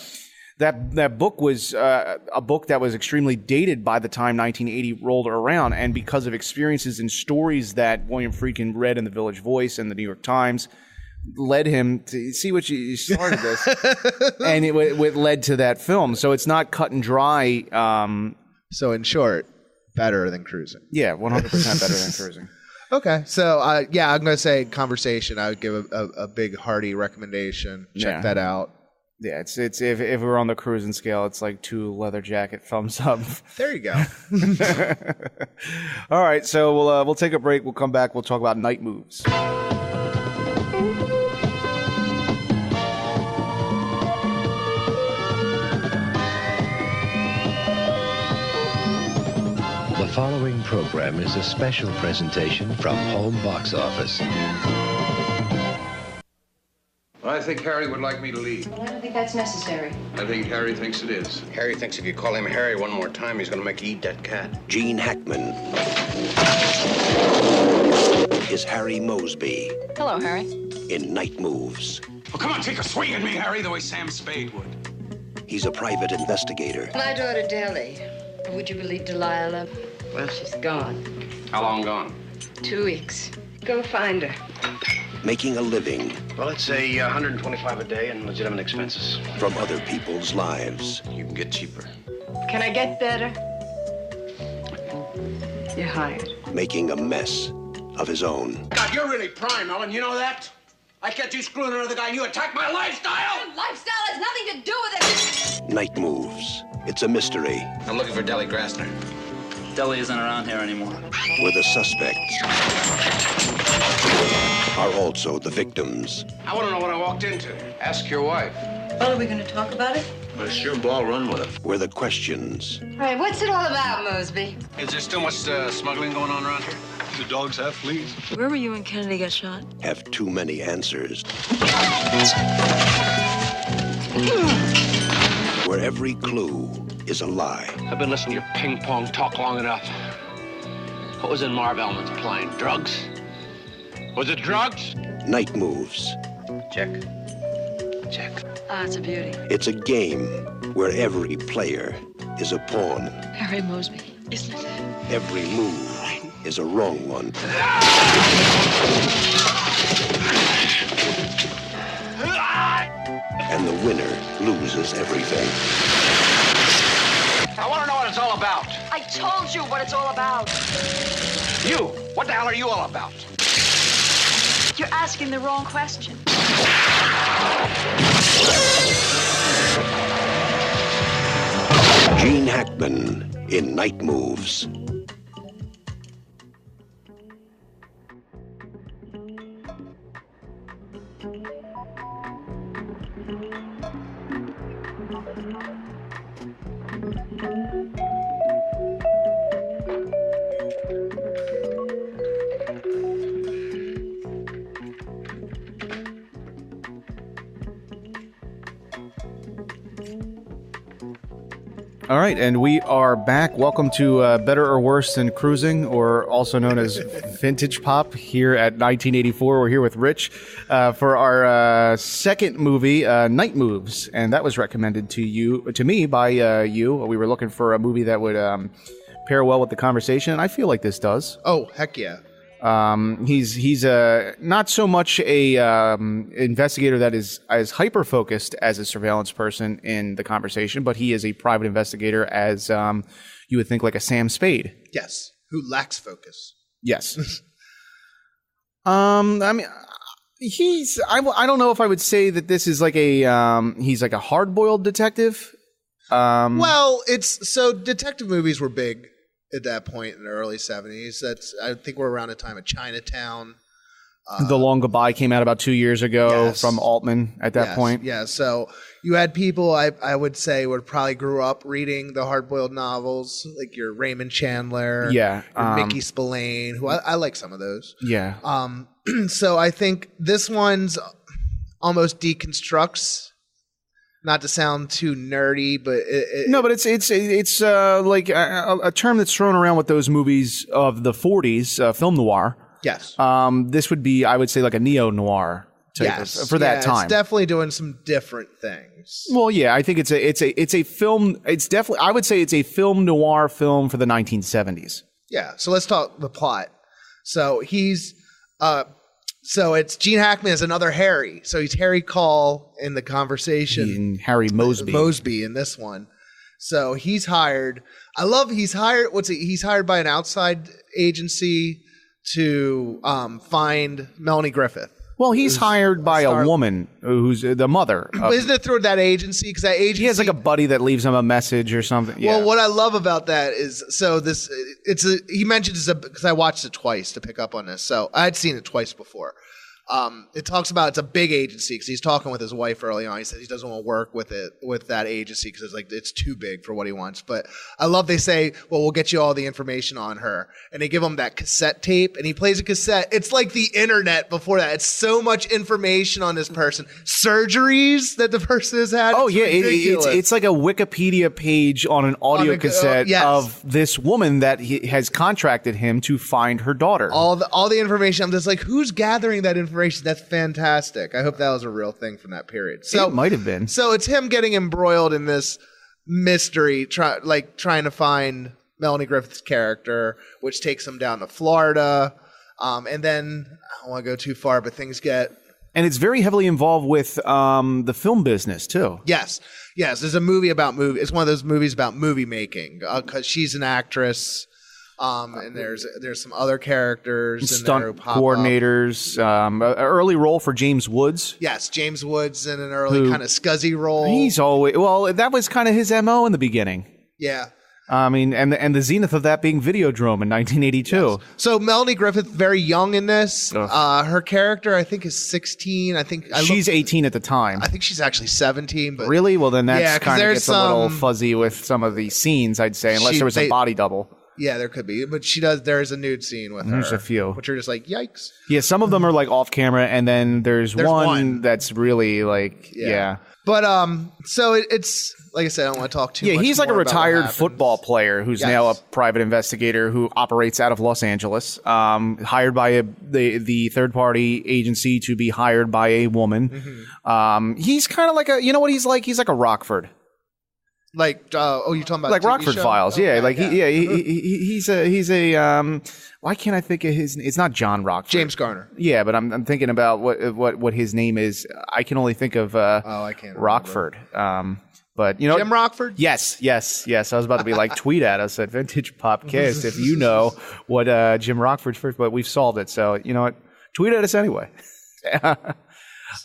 that book was a book that was extremely dated by the time 1980 rolled around, and because of experiences and stories that William Friedkin read in the Village Voice and the New York Times, led him to see what you started this, and it led to that film. So it's not cut and dry. So in short, better than Cruising. Yeah, 100% better than Cruising. Okay, so I'm going to say Conversation. I would give a big hearty recommendation. Check that out. Yeah, it's if we're on the Cruising scale, it's like 2 leather jacket thumbs up. There you go. All right, so we'll take a break. We'll come back. We'll talk about Night Moves. The following program is a special presentation from Home Box Office. I think Harry would like me to leave. Well, I don't think that's necessary. I think Harry thinks it is. Harry thinks if you call him Harry one more time, he's going to make you eat that cat. Gene Hackman is Harry Mosby Hello, Harry. in Night Moves. Well, come on, take a swing at me, Harry, the way Sam Spade would. He's a private investigator. My daughter, Deli. Would you believe Delilah? Well, she's gone. How long gone? 2 weeks. Go find her. Making a living Well, let's say 125 a day and legitimate expenses. from other people's lives. You can get cheaper. Can I get better? You're hired. Making a mess of his own. God, you're really prime, Ellen. You know that? I catch you screwing another guy and you attack my lifestyle? Lifestyle has nothing to do with it. Night Moves. It's a mystery I'm looking for Deli Grassner. Deli isn't around here anymore. where the suspects are also the victims. I want to know what I walked into. Ask your wife. Well, are we going to talk about it? Well, sure ball, run with it. Where the questions All right, what's it all about, Mosby? Is there still much smuggling going on around here? The dogs have fleas. Where were you when Kennedy got shot? have too many answers. Where every clue is a lie. I've been listening to your ping pong talk long enough. What was in Marv Elman's plane? Drugs? Was it drugs? Night Moves. Check. Check. Ah, it's a beauty. It's a game where every player is a pawn. Harry Mosby, isn't it? Every move is a wrong one. And the winner loses everything. I want to know what it's all about. I told you what it's all about. You, what the hell are you all about? You're asking the wrong question. Gene Hackman in Night Moves. All right, and we are back. Welcome to Better or Worse Than Cruising, or also known as Vintage Pop, here at 1984. We're here with Rich for our second movie, Night Moves, and that was recommended to me by you. We were looking for a movie that would pair well with the conversation, and I feel like this does. Oh, heck yeah. He's not so much a investigator that is as hyper focused as a surveillance person in the conversation, but he is a private investigator, as you would think, like a Sam Spade. Yes, who lacks focus. Yes. I mean, I don't know if I would say that this is like he's like a hard boiled detective. Well, detective movies were big at that point in the early 70s. I think we're around the time of Chinatown. The Long Goodbye came out about 2 years ago. Yes. From Altman at that point. Yeah, so you had people I would say would probably grew up reading the hard-boiled novels, like your Raymond Chandler, Yeah, your Mickey Spillane, who I like some of those. Yeah. So I think this one's almost deconstructs. Not to sound too nerdy, but no, but it's like a term that's thrown around with those movies of the 40s, film noir. Yes. This would be, I would say, like a neo noir type for that time. It's definitely doing some different things. Well, yeah, I think it's a film. It's definitely, I would say, it's a film noir film for the 1970s. Yeah. So let's talk the plot. So So it's Gene Hackman is another Harry. So he's Harry Call in the conversation. In Harry Mosby. Mosby in this one. So he's hired. I love he's hired. He's hired by an outside agency to find Melanie Griffith. Well, he's hired by a woman who's the mother. Isn't it through that agency? Because that agency, he has like a buddy that leaves him a message or something. Yeah. Well, what I love about that is he mentions because I watched it twice to pick up on this. So I'd seen it twice before. It talks about it's a big agency because he's talking with his wife early on. He says he doesn't want to work with that agency because it's too big for what he wants. But I love they say, well, we'll get you all the information on her. And they give him that cassette tape and he plays a cassette. It's like the internet before that. It's so much information on this person. Surgeries that the person has had. Oh, yeah. It's like a Wikipedia page on an audio cassette of this woman that has contracted him to find her daughter. All the information. I'm just like, who's gathering that information? That's fantastic. I hope that was a real thing from that period. So it might have been. So it's him getting embroiled in this mystery, trying to find Melanie Griffith's character, which takes him down to Florida. And then I don't want to go too far, but things get. And it's very heavily involved with the film business too. Yes. There's a movie about movie. It's one of those movies about movie making because she's an actress. And there's some other characters in stunt there who pop coordinators. An early role for James Woods. Yes, James Woods in an early kind of scuzzy role. He's always that was kind of his MO in the beginning. Yeah. I mean, and the zenith of that being Videodrome in 1982. Yes. So Melanie Griffith, very young in this. Her character, I think, is 16. I think she's 18 at the time. I think she's actually 17. But really? Well, then that's kind of gets a little fuzzy with some of the scenes, I'd say, unless there was a body double. Yeah, there could be, but there is a nude scene with her. There's a few, which are just like yikes. Yeah, some of them are like off camera, and then there's one that's really like yeah. But so it's like I said, I don't want to talk too much. Yeah, he's like a more about retired football player who's now a private investigator who operates out of Los Angeles, hired by the third party agency to be hired by a woman. Mm-hmm. He's kind of like he's like a Rockford. Like you're talking about like Rockford show? Files, Okay, he's a why can't I think of his? It's not John Rockford. James Garner. Yeah, but I'm thinking about what his name is. I can only think of I can't Rockford. But Jim Rockford. Yes. I was about to be like tweet at us at Vintage Popcast if you know what Jim Rockford's first, but we've solved it. So you know what, tweet at us anyway.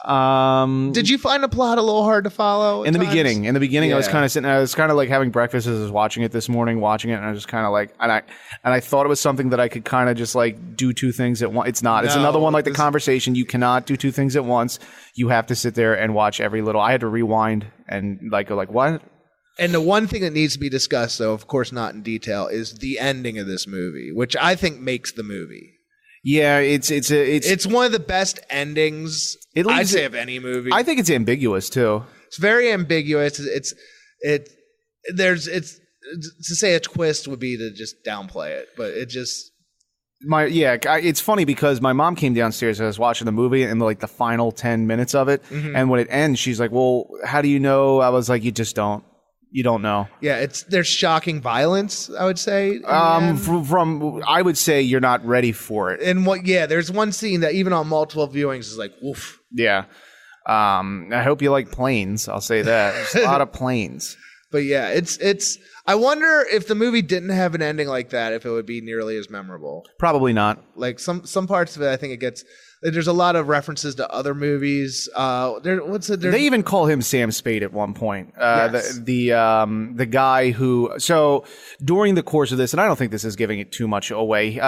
Did you find the plot a little hard to follow in the beginning? Yeah. I was kind of like having breakfast as I was watching it this morning, and I was just kind of like, and I thought it was something that I could kind of just like do two things at once. It's not. It's another one like The Conversation. You cannot do two things at once. You have to sit there and watch every little. I had to rewind and like go like what. And the one thing that needs to be discussed, though, of course, not in detail, is the ending of this movie, which I think makes the movie. Yeah, it's one of the best endings I'd say of any movie. I think it's ambiguous too. It's very ambiguous. To say a twist would be to just downplay it, but it just it's funny because my mom came downstairs and I was watching the movie and like the final 10 minutes of it, and when it ends, she's like, "Well, how do you know?" I was like, "You just don't." You don't know. Yeah, there's shocking violence, I would say. From I would say you're not ready for it. And there's one scene that even on multiple viewings is like, woof. Yeah. I hope you like planes. I'll say that. There's a lot of planes. But yeah, it's I wonder if the movie didn't have an ending like that, if it would be nearly as memorable. Probably not. Like some parts of it, I think it gets. There's a lot of references to other movies. They even call him Sam Spade at one point. Yes. The guy who. So during the course of this, and I don't think this is giving it too much away.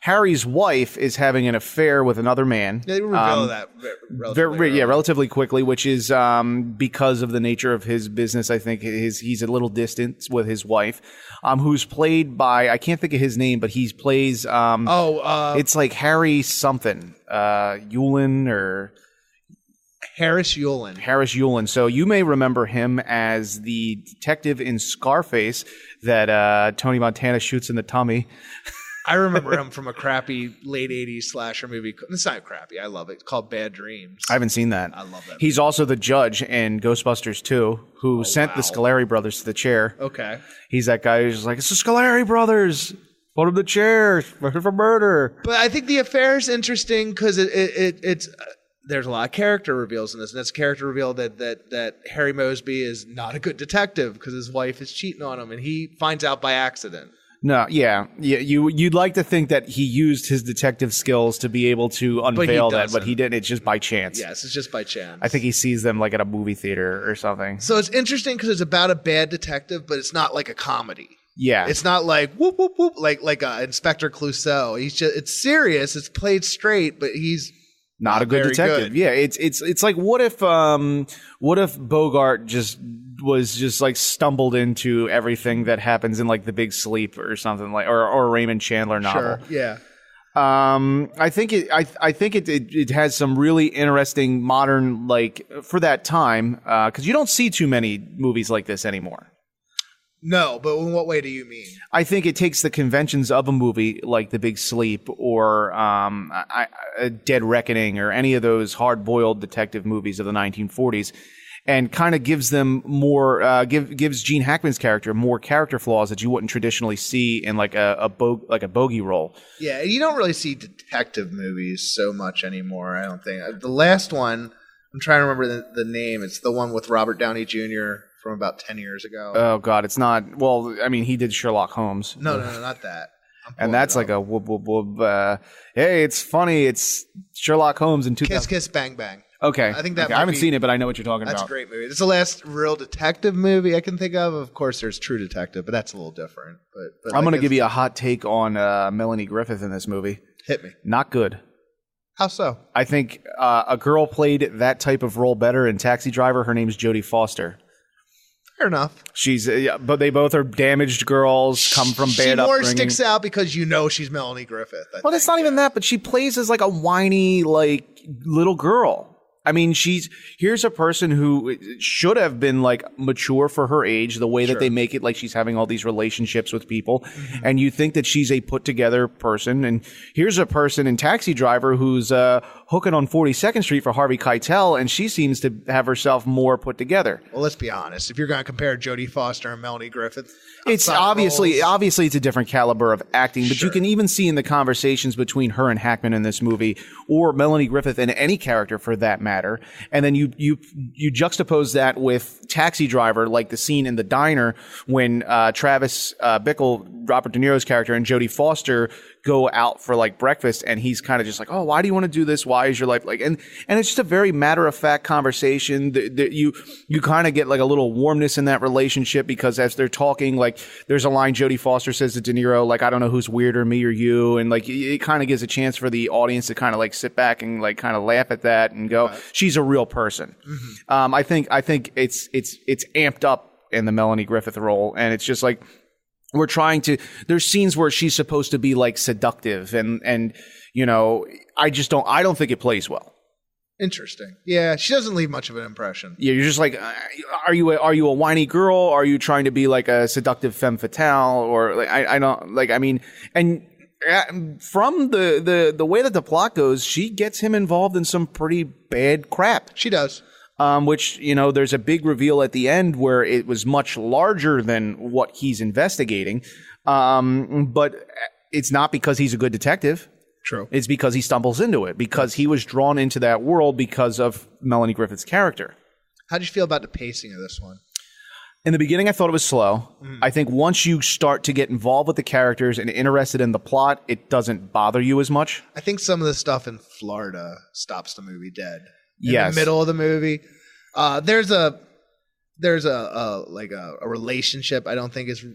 Harry's wife is having an affair with another man. They reveal that relatively quickly, which is because of the nature of his business. I think he's a little distant with his wife, who's played by, I can't think of his name, but he plays. It's like Harry something. Yulin or Harris Yulin. Harris Yulin. So you may remember him as the detective in Scarface that Tony Montana shoots in the tummy. I remember him from a crappy late 80s slasher movie. It's not crappy. I love it. It's called Bad Dreams. I haven't seen that. I love that. He's also the judge in Ghostbusters 2 who sent the Scoleri brothers to the chair. Okay. He's that guy who's just like, it's the Scoleri brothers. Put him to the chair for murder. But I think the affair is interesting because it's there's a lot of character reveals in this, and that's a character reveal that Harry Mosby is not a good detective because his wife is cheating on him, and he finds out by accident. No, yeah. You'd like to think that he used his detective skills to be able to unveil that, but he didn't. It's just by chance. Yes, it's just by chance. I think he sees them like at a movie theater or something. So it's interesting because it's about a bad detective, but it's not like a comedy. Yeah, it's not like whoop whoop whoop like Inspector Clouseau. It's serious. It's played straight, but he's not a good detective. Good. Yeah, it's like what if Bogart just was just like stumbled into everything that happens in like The Big Sleep or something like, or a Raymond Chandler novel. Sure. Yeah. I think it has some really interesting modern, like, for that time, because you don't see too many movies like this anymore. No, but in what way do you mean? I think it takes the conventions of a movie like The Big Sleep or Dead Reckoning or any of those hard-boiled detective movies of the 1940s and kind of gives them more, gives Gene Hackman's character more character flaws that you wouldn't traditionally see in like a bogey role. Yeah, you don't really see detective movies so much anymore, I don't think. The last one, I'm trying to remember the name. It's the one with Robert Downey Jr. from about 10 years ago. Oh, God, it's not... Well, I mean, he did Sherlock Holmes. No, not that. And that's like a whoop, whoop, whoop. Hey, it's funny. It's Sherlock Holmes in 2000. Kiss, Kiss, Bang, Bang. Okay. I think that I haven't seen it, but I know what you're talking about. That's a great movie. It's the last real detective movie I can think of. Of course, there's True Detective, but that's a little different. But I'm going to give you a hot take on Melanie Griffith in this movie. Hit me. Not good. How so? I think a girl played that type of role better in Taxi Driver. Her name's Jodie Foster. Fair enough. She's, but they both are damaged girls, come from bad upbringing. She more sticks out because you know she's Melanie Griffith. Well, it's not even that, but she plays as like a whiny, like little girl. I mean, here's a person who should have been like mature for her age, the way that they make it like she's having all these relationships with people. Mm-hmm. And you think that she's a put together person. And here's a person in Taxi Driver who's hooking on 42nd Street for Harvey Keitel, and she seems to have herself more put together. Well, let's be honest. If you're going to compare Jodie Foster and Melanie Griffith, it's obviously it's a different caliber of acting, but you can even see in the conversations between her and Hackman in this movie, or Melanie Griffith and any character for that matter. And then you juxtapose that with Taxi Driver, like the scene in the diner when Travis Bickle, Robert De Niro's character, and Jodie Foster go out for like breakfast, and he's kind of just like, oh, why do you want to do this? Why is your life like? And it's just a very matter of fact conversation. You kind of get like a little warmness in that relationship because as they're talking, like there's a line Jodie Foster says to De Niro, like, I don't know who's weirder, me or you, and like it kind of gives a chance for the audience to kind of like sit back and like kind of laugh at that and go, she's a real person. Mm-hmm. I think it's amped up in the Melanie Griffith role, and it's just like. There's scenes where she's supposed to be like seductive and you know, I don't think it plays well. Interesting. Yeah, she doesn't leave much of an impression. Yeah, you're just like, are you a whiny girl? Are you trying to be like a seductive femme fatale? Or like, I don't like, I mean, and from the way that the plot goes, she gets him involved in some pretty bad crap. She does. Which, you know, there's a big reveal at the end where it was much larger than what he's investigating. But it's not because he's a good detective. True. It's because he stumbles into it, because he was drawn into that world because of Melanie Griffith's character. How did you feel about the pacing of this one? In the beginning, I thought it was slow. I think once you start to get involved with the characters and interested in the plot, it doesn't bother you as much. I think some of the stuff in Florida stops the movie dead. In the middle of the movie, there's a relationship. I don't think is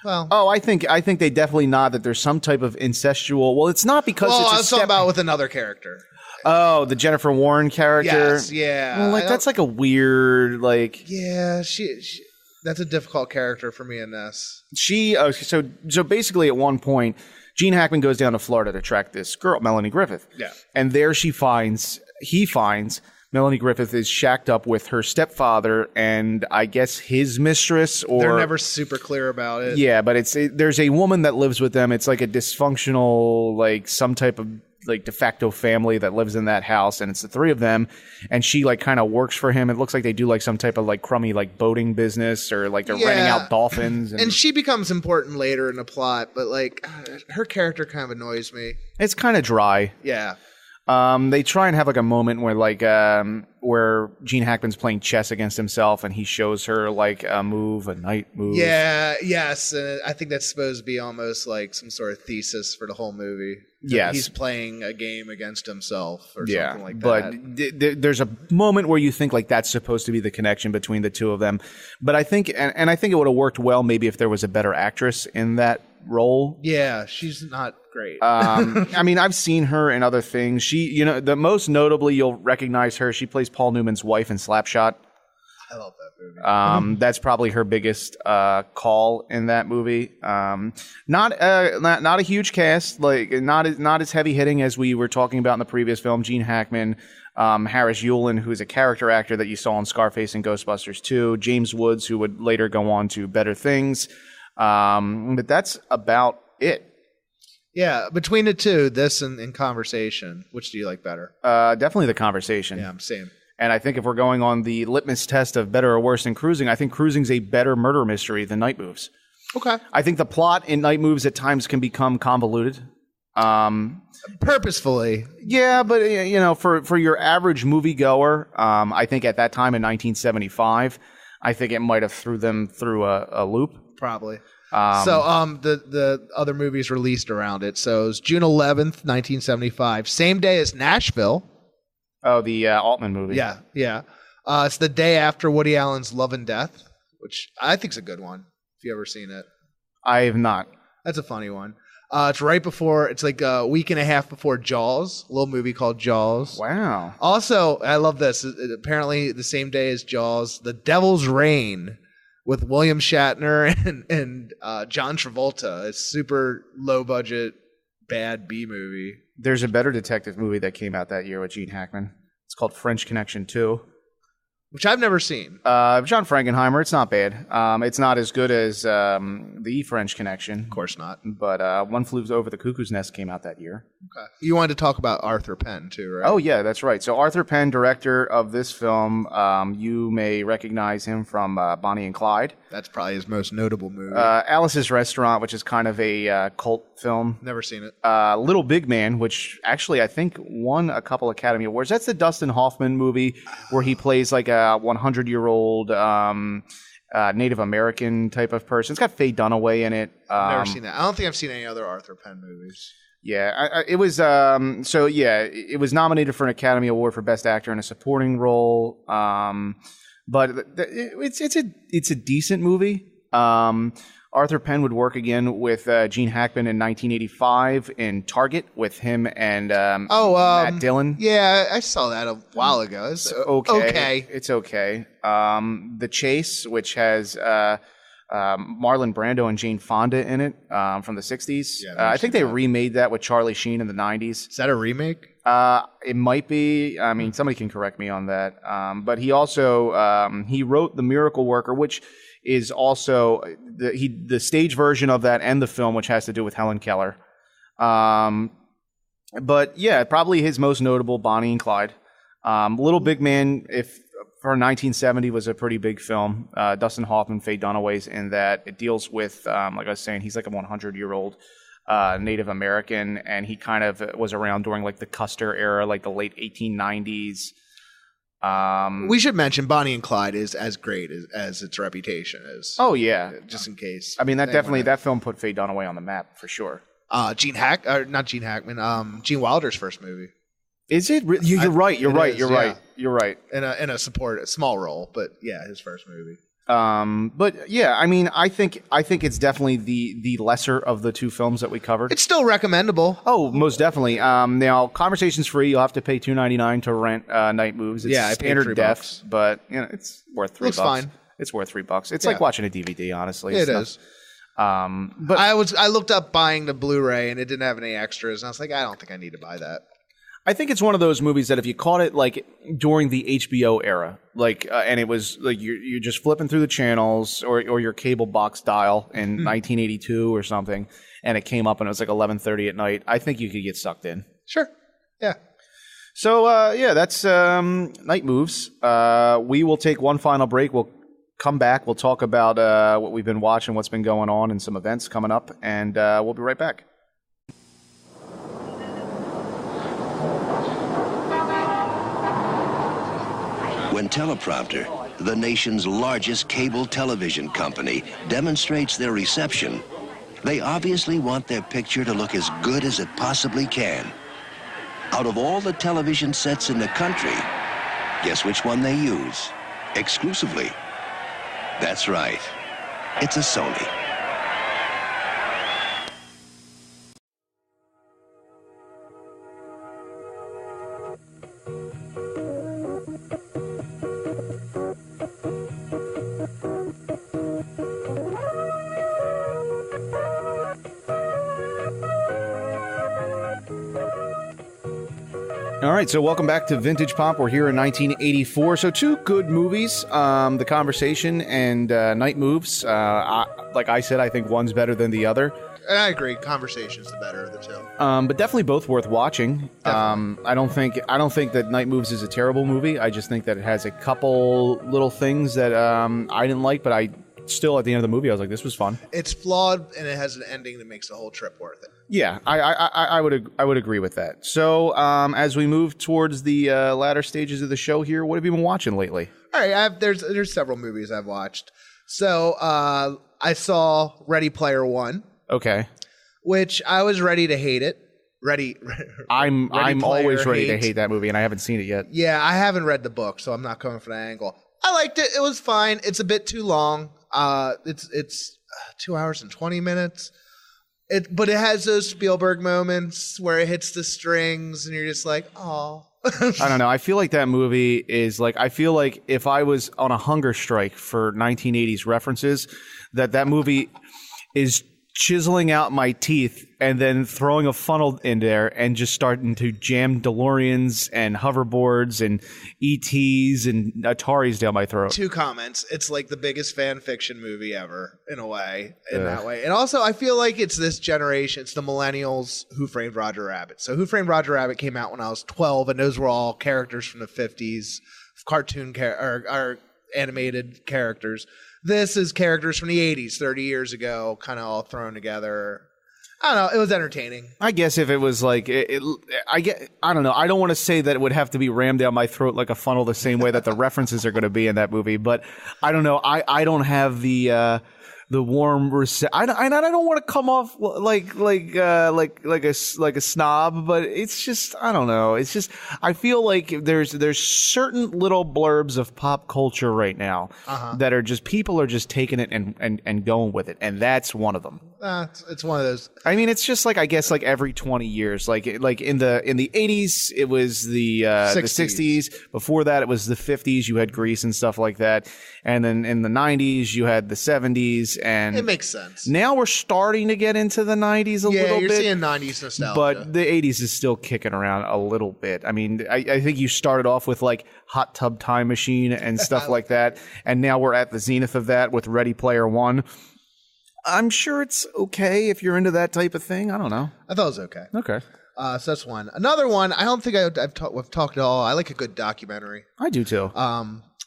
well. Oh, I think they definitely nod that there's some type of incestual. Well, it's not because I it's was talking about with another character. Oh, the Jennifer Warren character. Yes, yeah. Well, like that's like a weird like. Yeah, she that's a difficult character for me in this. So basically, at one point, Gene Hackman goes down to Florida to track this girl, Melanie Griffith. Yeah, and there he finds Melanie Griffith is shacked up with her stepfather and I guess his mistress. Or they're never super clear about it. Yeah, but there's a woman that lives with them. It's like a dysfunctional, like some type of like de facto family that lives in that house, and it's the three of them. And she like kind of works for him. It looks like they do like some type of like crummy like boating business, or like they're renting out dolphins. And she becomes important later in the plot, but like her character kind of annoys me. It's kind of dry. Yeah. They try and have like a moment where like where Gene Hackman's playing chess against himself, and he shows her like a night move. Yeah, yes. I think that's supposed to be almost like some sort of thesis for the whole movie. Yes. He's playing a game against himself or something like but that. there's a moment where you think like that's supposed to be the connection between the two of them. But I think, and I think it would have worked well maybe if there was a better actress in that role. Yeah, she's not great. I mean, I've seen her in other things. She, the most notably you'll recognize her. She plays Paul Newman's wife in Slapshot. I love that movie. That's probably her biggest call in that movie. Not a huge cast, like not as heavy hitting as we were talking about in the previous film. Gene Hackman, Harris Yulin, who's a character actor that you saw in Scarface and Ghostbusters 2, James Woods, who would later go on to better things. But that's about it. Yeah, between the two, this and Conversation, which do you like better? Definitely The Conversation. Yeah, same. And I think if we're going on the litmus test of better or worse than Cruising, I think Cruising's a better murder mystery than Night Moves. Okay. I think the plot in Night Moves at times can become convoluted. Purposefully. Yeah, but for your average moviegoer, I think at that time in 1975, I think it might have threw them through a loop. Probably. The other movies released around it. So it was June 11th, 1975, same day as Nashville. Oh, the Altman movie. Yeah. It's the day after Woody Allen's Love and Death, which I think is a good one. If you ever seen it, I have not. That's a funny one. It's right before. It's like a week and a half before Jaws, a little movie called Jaws. Wow. Also, I love this. Apparently, the same day as Jaws, The Devil's Reign with William Shatner and John Travolta. It's super low budget, bad B movie. There's a better detective movie that came out that year with Gene Hackman. It's called French Connection 2. Which I've never seen. John Frankenheimer. It's not bad. It's not as good as The French Connection. Of course not. But One Flew Over the Cuckoo's Nest came out that year. Okay. You wanted to talk about Arthur Penn, too, right? Oh, yeah, that's right. So Arthur Penn, director of this film, you may recognize him from Bonnie and Clyde. That's probably his most notable movie. Alice's Restaurant, which is kind of a cult film. Never seen it. Little Big Man, which actually I think won a couple Academy Awards. That's the Dustin Hoffman movie where he plays like a 100-year-old Native American type of person. It's got Faye Dunaway in it. Never seen that. I don't think I've seen any other Arthur Penn movies. Yeah, it was. It was nominated for an Academy Award for Best Actor in a Supporting Role. But it's a decent movie. Arthur Penn would work again with Gene Hackman in 1985 in Target with him and Matt Dillon. Yeah, I saw that a while ago. It's okay. It's okay. The Chase, which has Marlon Brando and Jane Fonda in it from the 60s. Yeah, I think they remade that with Charlie Sheen in the 90s. Is that a remake? It might be. I mean, somebody can correct me on that. But he also he wrote The Miracle Worker, which is also the stage version of that and the film, which has to do with Helen Keller. But yeah, probably his most notable, Bonnie and Clyde. Little Big Man, if for 1970, was a pretty big film. Dustin Hoffman, Faye Dunaway's in that. It deals with, like I was saying, he's like a 100-year-old Native American, and he kind of was around during like the Custer era, like the late 1890s. We should mention Bonnie and Clyde is as great as its reputation is. Oh yeah, just in case. I mean, that film put Faye Dunaway on the map for sure. Not Gene Hackman. Gene Wilder's first movie. Is it? You're right. You're right. In a small role, but yeah, his first movie. But yeah, I mean, I think it's definitely the lesser of the two films that we covered. It's still recommendable. Oh, most definitely. Now, Conversation's free. You'll have to pay $2.99 to rent Night Moves. It's standard def, but it's worth $3. Looks fine. It's worth $3. It's like watching a DVD, honestly. It is. But I looked up buying the Blu-ray and it didn't have any extras, and I was like, I don't think I need to buy that. I think it's one of those movies that if you caught it like during the HBO era, like and it was like you're just flipping through the channels or your cable box dial in 1982 or something, and it came up and it was like 11:30 at night, I think you could get sucked in. Sure. Yeah. So that's Night Moves. We will take one final break. We'll come back. We'll talk about what we've been watching, what's been going on, and some events coming up, and we'll be right back. when Teleprompter, the nation's largest cable television company, demonstrates their reception, they obviously want their picture to look as good as it possibly can. Out of all the television sets in the country, guess which one they use? Exclusively. That's right. It's a Sony. All right, so welcome back to Vintage Pop. We're here in 1984. So two good movies, The Conversation and Night Moves. Like I said, I think one's better than the other. And I agree. Conversation's the better of the two. But definitely both worth watching. I don't think that Night Moves is a terrible movie. I just think that it has a couple little things that I didn't like, but I still at the end of the movie I was like, this was fun. It's flawed and it has an ending that makes the whole trip worth it. Yeah, I would agree with that. So as we move towards the latter stages of the show here, what have you been watching lately? All right, there's several movies I've watched. So I saw Ready Player One. Okay. Which I was ready to hate it. I'm always ready to hate that movie, and I haven't seen it yet. Yeah, I haven't read the book, so I'm not coming from that angle. I liked it. It was fine. It's a bit too long. It's 2 hours and 20 minutes. But it has those Spielberg moments where it hits the strings, and you're just like, oh. I don't know. I feel like that movie is like, I feel like if I was on a hunger strike for 1980s references, that movie is chiseling out my teeth and then throwing a funnel in there and just starting to jam DeLoreans and hoverboards and ETs and Ataris down my throat. 2 comments. It's like the biggest fan fiction movie ever, in a way, that way. And also, I feel like it's this generation. It's the millennials Who Framed Roger Rabbit. So Who Framed Roger Rabbit came out when I was 12, and those were all characters from the 50s, cartoon or animated characters. This is characters from the 80s, 30 years ago, kind of all thrown together. I don't know. It was entertaining. I guess if it was like, I don't know. I don't want to say that it would have to be rammed down my throat like a funnel the same way that the references are going to be in that movie. But I don't know. I don't have the warm I don't want to come off like a snob, but it's just, I don't know. It's just, I feel like there's certain little blurbs of pop culture right now that are just, people are just taking it and going with it, and that's one of them. It's one of those. I mean, it's just like, I guess like every 20 years, like in the 80s it was the 60s. Before that it was the 50s. You had Grease and stuff like that, and then in the 90s you had the 70s. And it makes sense. Now we're starting to get into the 90s a little bit. Yeah, you're seeing 90s nostalgia. But the 80s is still kicking around a little bit. I mean, I think you started off with like Hot Tub Time Machine and stuff like that. And now we're at the zenith of that with Ready Player One. I'm sure it's okay if you're into that type of thing. I don't know. I thought it was okay. Okay. So that's one. Another one, I don't think we've talked at all. I like a good documentary. I do too.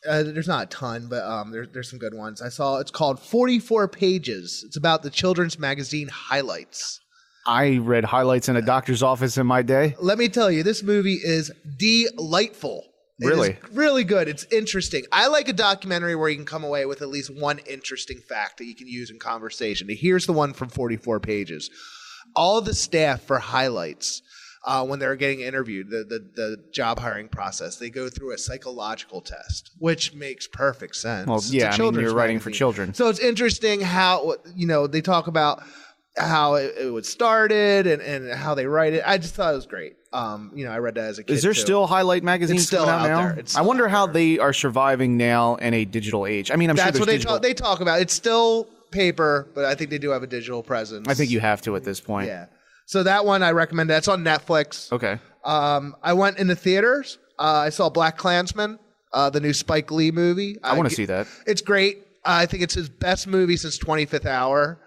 There's not a ton, but there's some good ones. I saw, it's called 44 Pages. It's about the children's magazine Highlights. I read Highlights in a doctor's office in my day. Let me tell you, this movie is delightful. Really? It is really good. It's interesting. I like a documentary where you can come away with at least one interesting fact that you can use in conversation. Here's the one from 44 Pages. All of the staff for Highlights, when they're getting interviewed, the job hiring process, they go through a psychological test, which makes perfect sense. Well, yeah, I mean, you're writing for children. So it's interesting how, they talk about how it was started and how they write it. I just thought it was great. I read that as a kid. Is there still Highlight magazines it's still coming out now? There. I wonder how they are surviving now in a digital age. I mean, I'm That's sure what they talk about. It's still paper, but I think they do have a digital presence. I think you have to at this point. Yeah. So that one I recommend. That's on Netflix. Okay. I went in the theaters. I saw Black Klansman, the new Spike Lee movie. I want to see that. It's great. I think it's his best movie since 25th Hour.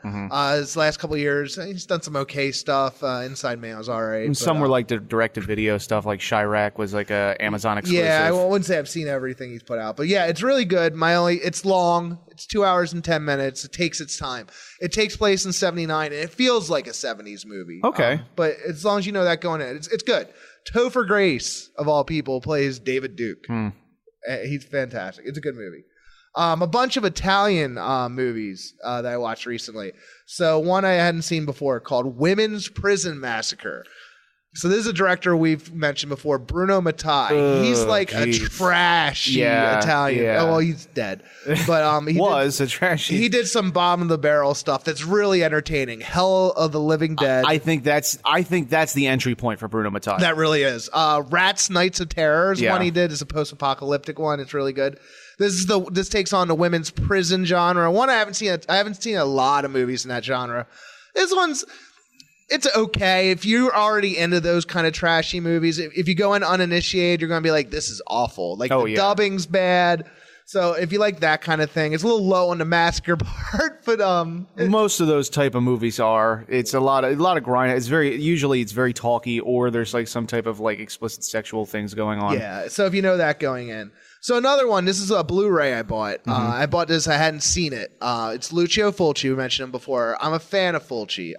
His last couple of years, he's done some okay stuff. Inside Man was all right. And some were like the direct-to-video stuff, like Chirac was like a Amazon exclusive. Yeah, I wouldn't say I've seen everything he's put out. But yeah, it's really good. It's long. It's 2 hours and 10 minutes. It takes its time. It takes place in 79, and it feels like a 70s movie. Okay. But as long as you know that going in, it's good. Topher Grace, of all people, plays David Duke. He's fantastic. It's a good movie. A bunch of Italian movies that I watched recently. So one I hadn't seen before called Women's Prison Massacre. So this is a director we've mentioned before, Bruno Mattei. He's like a trashy Italian. Yeah. Oh, well, he's dead. But he was a trashy. He did some bottom of the barrel stuff that's really entertaining. Hell of the Living Dead. I think that's the entry point for Bruno Mattei. That really is. Rats Nights of Terror is one he did. It's a post-apocalyptic one. It's really good. This takes on the women's prison genre. One I haven't seen a lot of movies in that genre. This one's it's okay if you're already into those kind of trashy movies. If you go in uninitiated, you're going to be like, this is awful. Like the dubbing's bad. So if you like that kind of thing, it's a little low on the massacre part, but most of those type of movies are. It's a lot of grind. It's very talky, or there's like some type of like explicit sexual things going on. Yeah. So if you know that going in. So another one, this is a Blu-ray I bought. I bought this, I hadn't seen it. It's Lucio Fulci, we mentioned him before. I'm a fan of Fulci.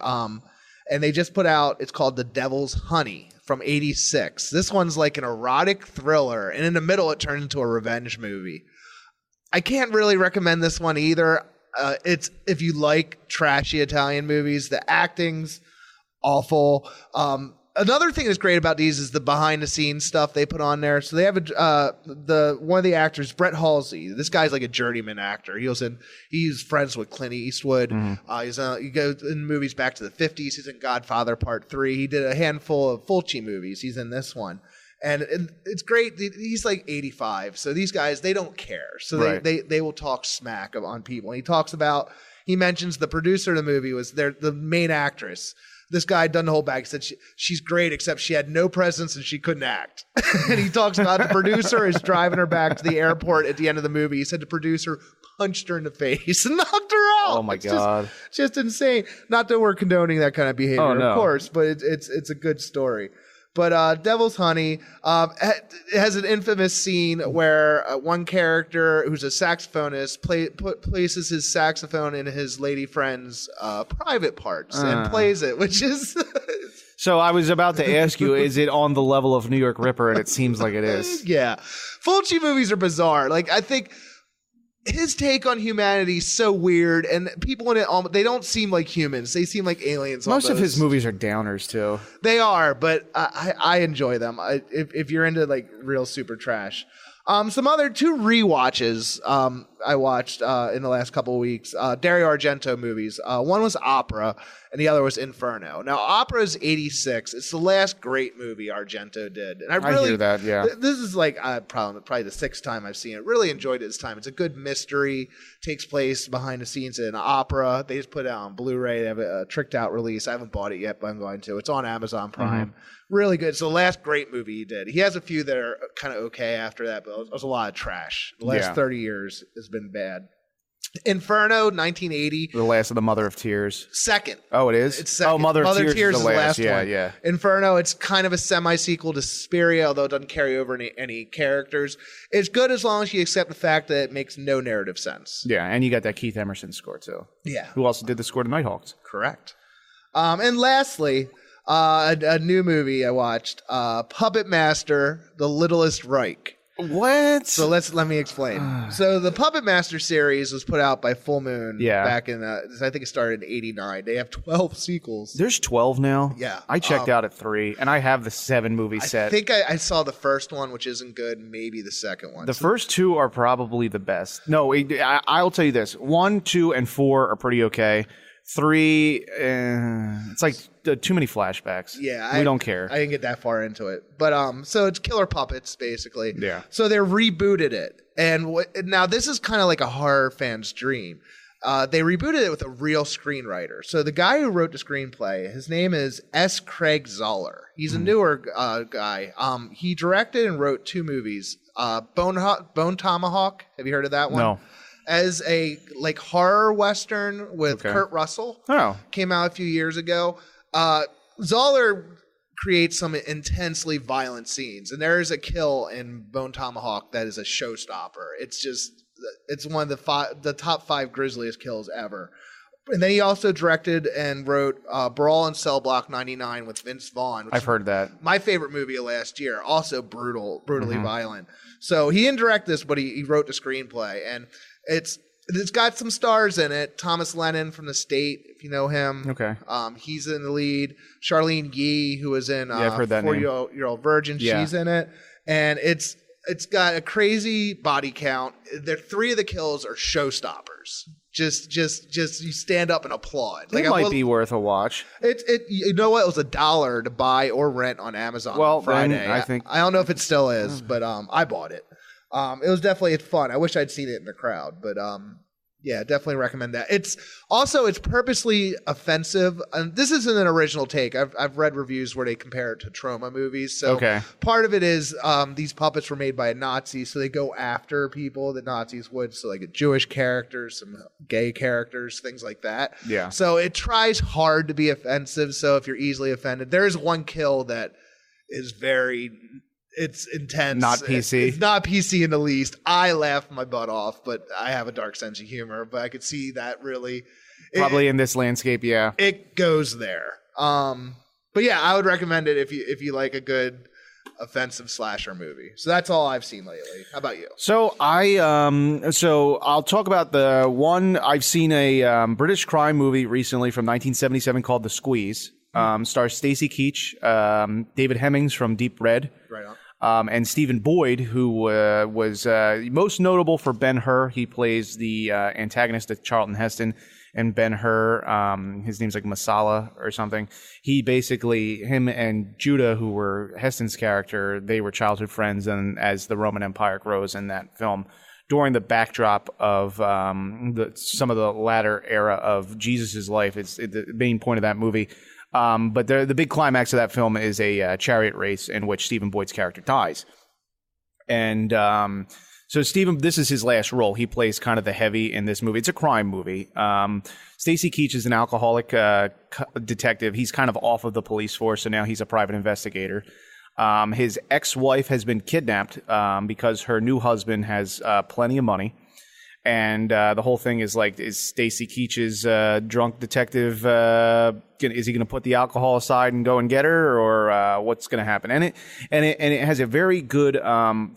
And they just put out, it's called The Devil's Honey from '86. This one's like an erotic thriller, and in the middle it turns into a revenge movie. I can't really recommend this one either. It's if you like trashy Italian movies, the acting's awful. Another thing that's great about these is the behind the scenes stuff they put on there. So they have one of the actors, Brett Halsey. This guy's like a journeyman actor. He's friends with Clint Eastwood. He goes in movies back to the 50s. He's in Godfather Part 3. He did a handful of Fulci movies. He's in this one. And it's great. He's like 85. So these guys, they don't care. So they will talk smack on people. And he mentions the producer of the movie was the main actress. This guy doesn't hold back. He said she's great, except she had no presence and she couldn't act. And he talks about the producer is driving her back to the airport at the end of the movie. He said the producer punched her in the face and knocked her out. Oh my God. Just insane. Not that we're condoning that kind of behavior, of course, but it's a good story. But Devil's Honey has an infamous scene where one character who's a saxophonist places his saxophone in his lady friend's private parts and plays it, which is... So I was about to ask you, is it on the level of New York Ripper? And it seems like it is. Yeah. Fulci movies are bizarre. Like, I think... his take on humanity is so weird, and people in it, they don't seem like humans. They seem like aliens. Most of his movies are downers, too. They are, but I enjoy them. If you're into like real super trash. Some other two rewatches I watched in the last couple of weeks. Dario Argento movies. One was Opera, and the other was Inferno. Now, Opera is '86. It's the last great movie Argento did. And I hear that, yeah. This is like probably the sixth time I've seen it. Really enjoyed it this time. It's a good mystery. Takes place behind the scenes in Opera. They just put it out on Blu-ray. They have a tricked out release. I haven't bought it yet, but I'm going to. It's on Amazon Prime. Really good. It's the last great movie he did. He has a few that are kind of okay after that, but it was a lot of trash. The last 30 years has been bad. Inferno, 1980. The Last of the Mother of Tears. Second. Oh, it is? It's second. Oh, Mother of Tears is the last one. Yeah. Inferno, it's kind of a semi-sequel to Suspiria, although it doesn't carry over any characters. It's good as long as you accept the fact that it makes no narrative sense. Yeah, and you got that Keith Emerson score, too. Yeah. Who also did the score to Nighthawks. Correct. And lastly... a new movie I watched, Puppet Master, The Littlest Reich. What? So let me explain. So the Puppet Master series was put out by Full Moon back in, I think it started in '89. They have 12 sequels. There's 12 now? Yeah. I checked out at 3, and I have the 7 movie set. I think I saw the first one, which isn't good, maybe the second one. The first 2 are probably the best. No, I'll tell you this. 1, 2, and 4 are pretty okay. 3, it's like too many flashbacks. Yeah, we don't care. I didn't get that far into it, but so it's killer puppets basically. Yeah. So they rebooted it, and now this is kind of like a horror fan's dream. They rebooted it with a real screenwriter. So the guy who wrote the screenplay, his name is S. Craig Zoller. He's a newer guy. He directed and wrote 2 movies. Bone Tomahawk. Have you heard of that one? No. As a like horror western with Kurt Russell. Oh. Came out a few years ago. Zoller creates some intensely violent scenes, and there is a kill in Bone Tomahawk that is a showstopper. It's one of the top 5 grisliest kills ever. And then he also directed and wrote Brawl in Cell Block 99 with Vince Vaughn. Which I've heard that. My favorite movie of last year. Also brutally violent. So he didn't direct this, but he wrote the screenplay. And it's got some stars in it. Thomas Lennon from The State, if you know him. Okay. He's in the lead. Charlene Yee, who was in I've heard that 40-Year-Old Virgin, she's in it. And it's got a crazy body count. Three of the kills are showstoppers. Just you stand up and applaud. It might be worth a watch. You know what? It was $1 to buy or rent on Amazon on Friday. Then I think I don't know if it still is, but I bought it. It was definitely fun. I wish I'd seen it in the crowd, but yeah, definitely recommend that. It's purposely offensive, and this isn't an original take. I've read reviews where they compare it to trauma movies. So part of it is these puppets were made by a Nazi, so they go after people that Nazis would. So like a Jewish characters, some gay characters, things like that. Yeah. So it tries hard to be offensive. So if you're easily offended, there is one kill that is it's intense. Not PC. It's not PC in the least. I laughed my butt off, but I have a dark sense of humor. But I could see that really probably in this landscape. Yeah, it goes there. But yeah, I would recommend it if you like a good offensive slasher movie. So that's all I've seen lately. How about you? So I'll talk about the one I've seen a British crime movie recently from 1977 called The Squeeze. Stars Stacy Keach, David Hemmings from Deep Red. Right on. And Stephen Boyd, who was most notable for Ben-Hur. He plays the antagonist of Charlton Heston and Ben-Hur. His name's like Masala or something. Him and Judah, who were Heston's character, they were childhood friends. And as the Roman Empire grows in that film, during the backdrop of some of the latter era of Jesus' life, it's the main point of that movie. But the big climax of that film is a chariot race in which Stephen Boyd's character dies. And so this is his last role. He plays kind of the heavy in this movie. It's a crime movie. Stacy Keach is an alcoholic detective. He's kind of off of the police force, so now he's a private investigator. His ex-wife has been kidnapped because her new husband has plenty of money. And the whole thing is like, is Stacy Keach's drunk detective, is he going to put the alcohol aside and go and get her, or what's going to happen? And it has a very good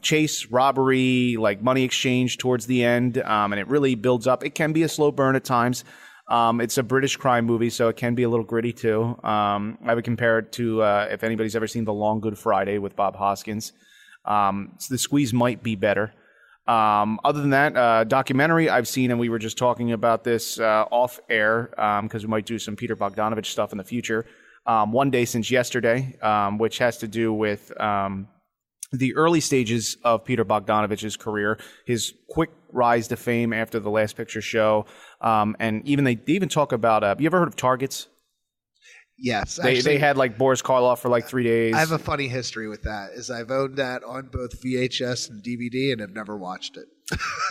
chase, robbery, like money exchange towards the end, and it really builds up. It can be a slow burn at times. It's a British crime movie, so it can be a little gritty too. I would compare it to if anybody's ever seen The Long Good Friday with Bob Hoskins. So The Squeeze might be better. Other than that, documentary I've seen, and we were just talking about this off air because we might do some Peter Bogdanovich stuff in the future. One Day Since Yesterday, which has to do with the early stages of Peter Bogdanovich's career, his quick rise to fame after The Last Picture Show, and they even talk about. You ever heard of Targets? Yes. They had like Boris Karloff for like 3 days. I have a funny history with that. I've owned that on both VHS and DVD and have never watched it.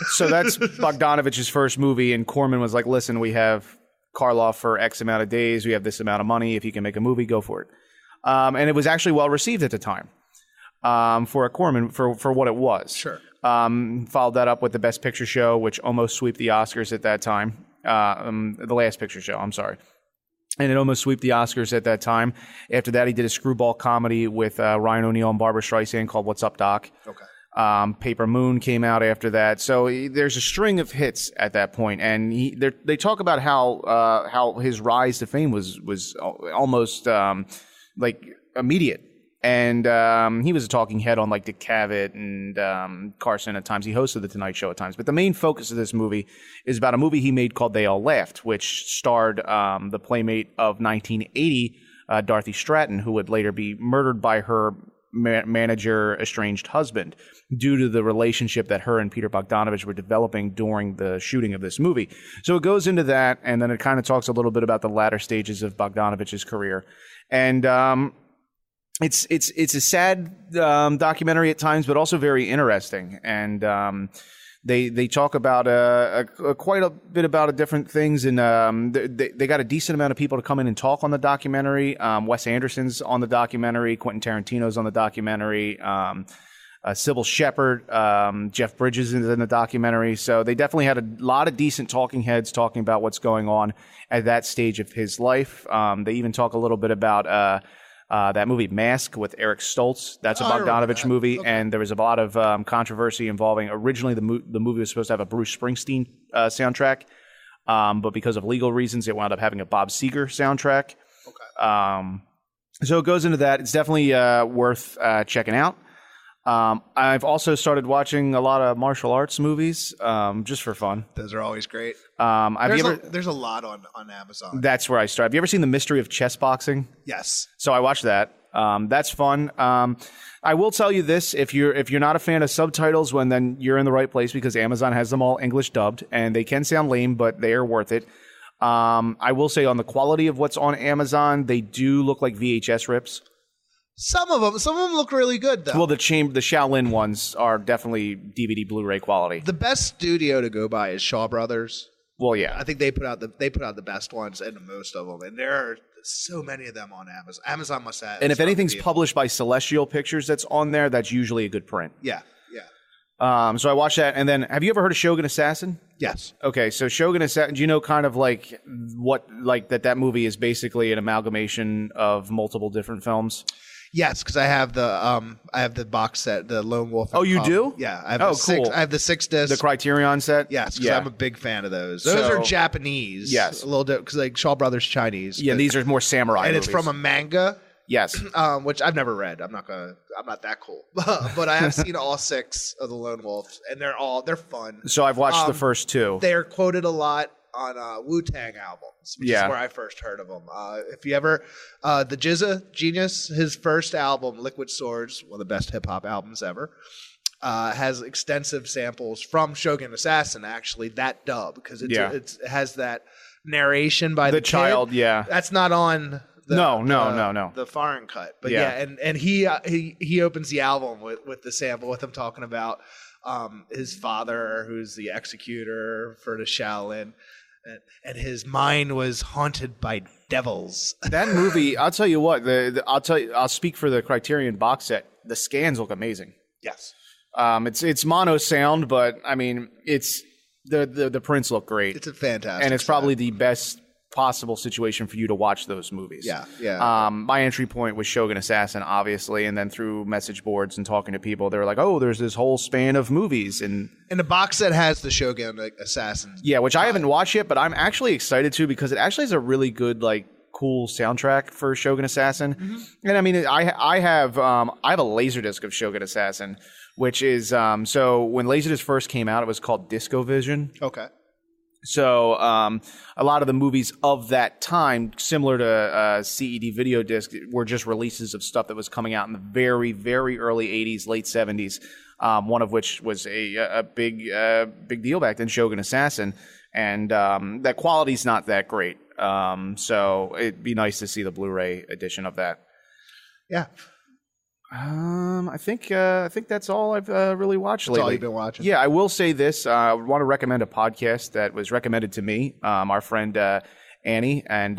So that's Bogdanovich's first movie, and Corman was like, listen, we have Karloff for X amount of days. We have this amount of money. If you can make a movie, go for it. And it was actually well received at the time for a Corman, for what it was. Sure. Followed that up with the Best Picture show, which almost swept the Oscars at that time. The Last Picture show, I'm sorry. And it almost swept the Oscars at that time. After that, he did a screwball comedy with Ryan O'Neal and Barbara Streisand called What's Up, Doc? Okay. Paper Moon came out after that. So there's a string of hits at that point. And they talk about how his rise to fame was almost like immediate. And he was a talking head on like Dick Cavett and Carson at times. He hosted The Tonight Show at times. But the main focus of this movie is about a movie he made called They All Laughed, which starred the playmate of 1980, Dorothy Stratton, who would later be murdered by her manager, estranged husband, due to the relationship that her and Peter Bogdanovich were developing during the shooting of this movie. So it goes into that, and then it kind of talks a little bit about the latter stages of Bogdanovich's career. And it's a sad documentary at times, but also very interesting. And they talk about quite a bit about different things. And they got a decent amount of people to come in and talk on the documentary. Wes Anderson's on the documentary. Quentin Tarantino's on the documentary. Sybil Shepherd, Jeff Bridges is in the documentary. So they definitely had a lot of decent talking heads talking about what's going on at that stage of his life. They even talk a little bit about that movie Mask with Eric Stoltz. That's a Bogdanovich movie, and there was a lot of controversy involving. Originally, the movie was supposed to have a Bruce Springsteen soundtrack, but because of legal reasons, it wound up having a Bob Seger soundtrack. Okay. So it goes into that. It's definitely worth checking out. I've also started watching a lot of martial arts movies just for fun. Those are always great. There's a lot on Amazon. That's where I started. Have you ever seen The Mystery of Chess Boxing? Yes. So I watched that. That's fun. I will tell you this: if you're not a fan of subtitles, then you're in the right place because Amazon has them all English dubbed, and they can sound lame, but they are worth it. I will say on the quality of what's on Amazon, they do look like VHS rips. Some of them look really good though. Well, the Shaolin ones are definitely DVD Blu-ray quality. The best studio to go by is Shaw Brothers. Well, yeah, I think they put out the best ones and most of them, and there are so many of them on Amazon. Amazon must have. And if anything's published by Celestial Pictures that's on there, that's usually a good print. Yeah. So I watched that, and then have you ever heard of Shogun Assassin? Yes. Okay, so Shogun Assassin, do you know kind of like what that movie is basically an amalgamation of multiple different films? Yes, because I have the box set, the Lone Wolf. Oh, you do? Yeah, I have cool. I have the 6 discs, the Criterion set. Yes, because I'm a big fan of those. Those are Japanese. Yes, a little bit because like Shaw Brothers Chinese. Yeah, these are more samurai. And movies. It's from a manga. Yes, which I've never read. I'm not that cool, but I have seen all 6 of the Lone Wolves, and they're fun. So I've watched the first 2. They're quoted a lot on Wu-Tang albums, which is where I first heard of them. If you ever, the GZA Genius, his first album, Liquid Swords, one of the best hip hop albums ever, has extensive samples from Shogun Assassin. Actually, that dub because it has that narration by the child. Kid. Yeah, that's not on. No. The foreign cut, but and he opens the album with the sample with him talking about his father, who's the executor for the Shaolin, and his mind was haunted by devils. That movie, I'll tell you what. I'll speak for the Criterion box set. The scans look amazing. Yes, it's mono sound, but I mean, it's the prints look great. It's a fantastic, and it's probably the best possible situation for you to watch those movies. Yeah. My entry point was Shogun Assassin, obviously, and then through message boards and talking to people, they were like, "Oh, there's this whole span of movies," and the box set has the Shogun Assassin. Yeah, which I haven't watched yet, but I'm actually excited to because it actually has a really good cool soundtrack for Shogun Assassin. Mm-hmm. And I mean, I have a Laserdisc of Shogun Assassin, which is so when Laserdisc first came out, it was called DiscoVision. Okay. So a lot of the movies of that time, similar to CED video disc, were just releases of stuff that was coming out in the very, very early 80s, late 70s, one of which was a big deal back then, Shogun Assassin. And that quality's not that great. So it'd be nice to see the Blu-ray edition of that. Yeah. I think that's all I've really watched lately. That's all you've been watching? Yeah, I will say this. I want to recommend a podcast that was recommended to me. Our friend Annie, and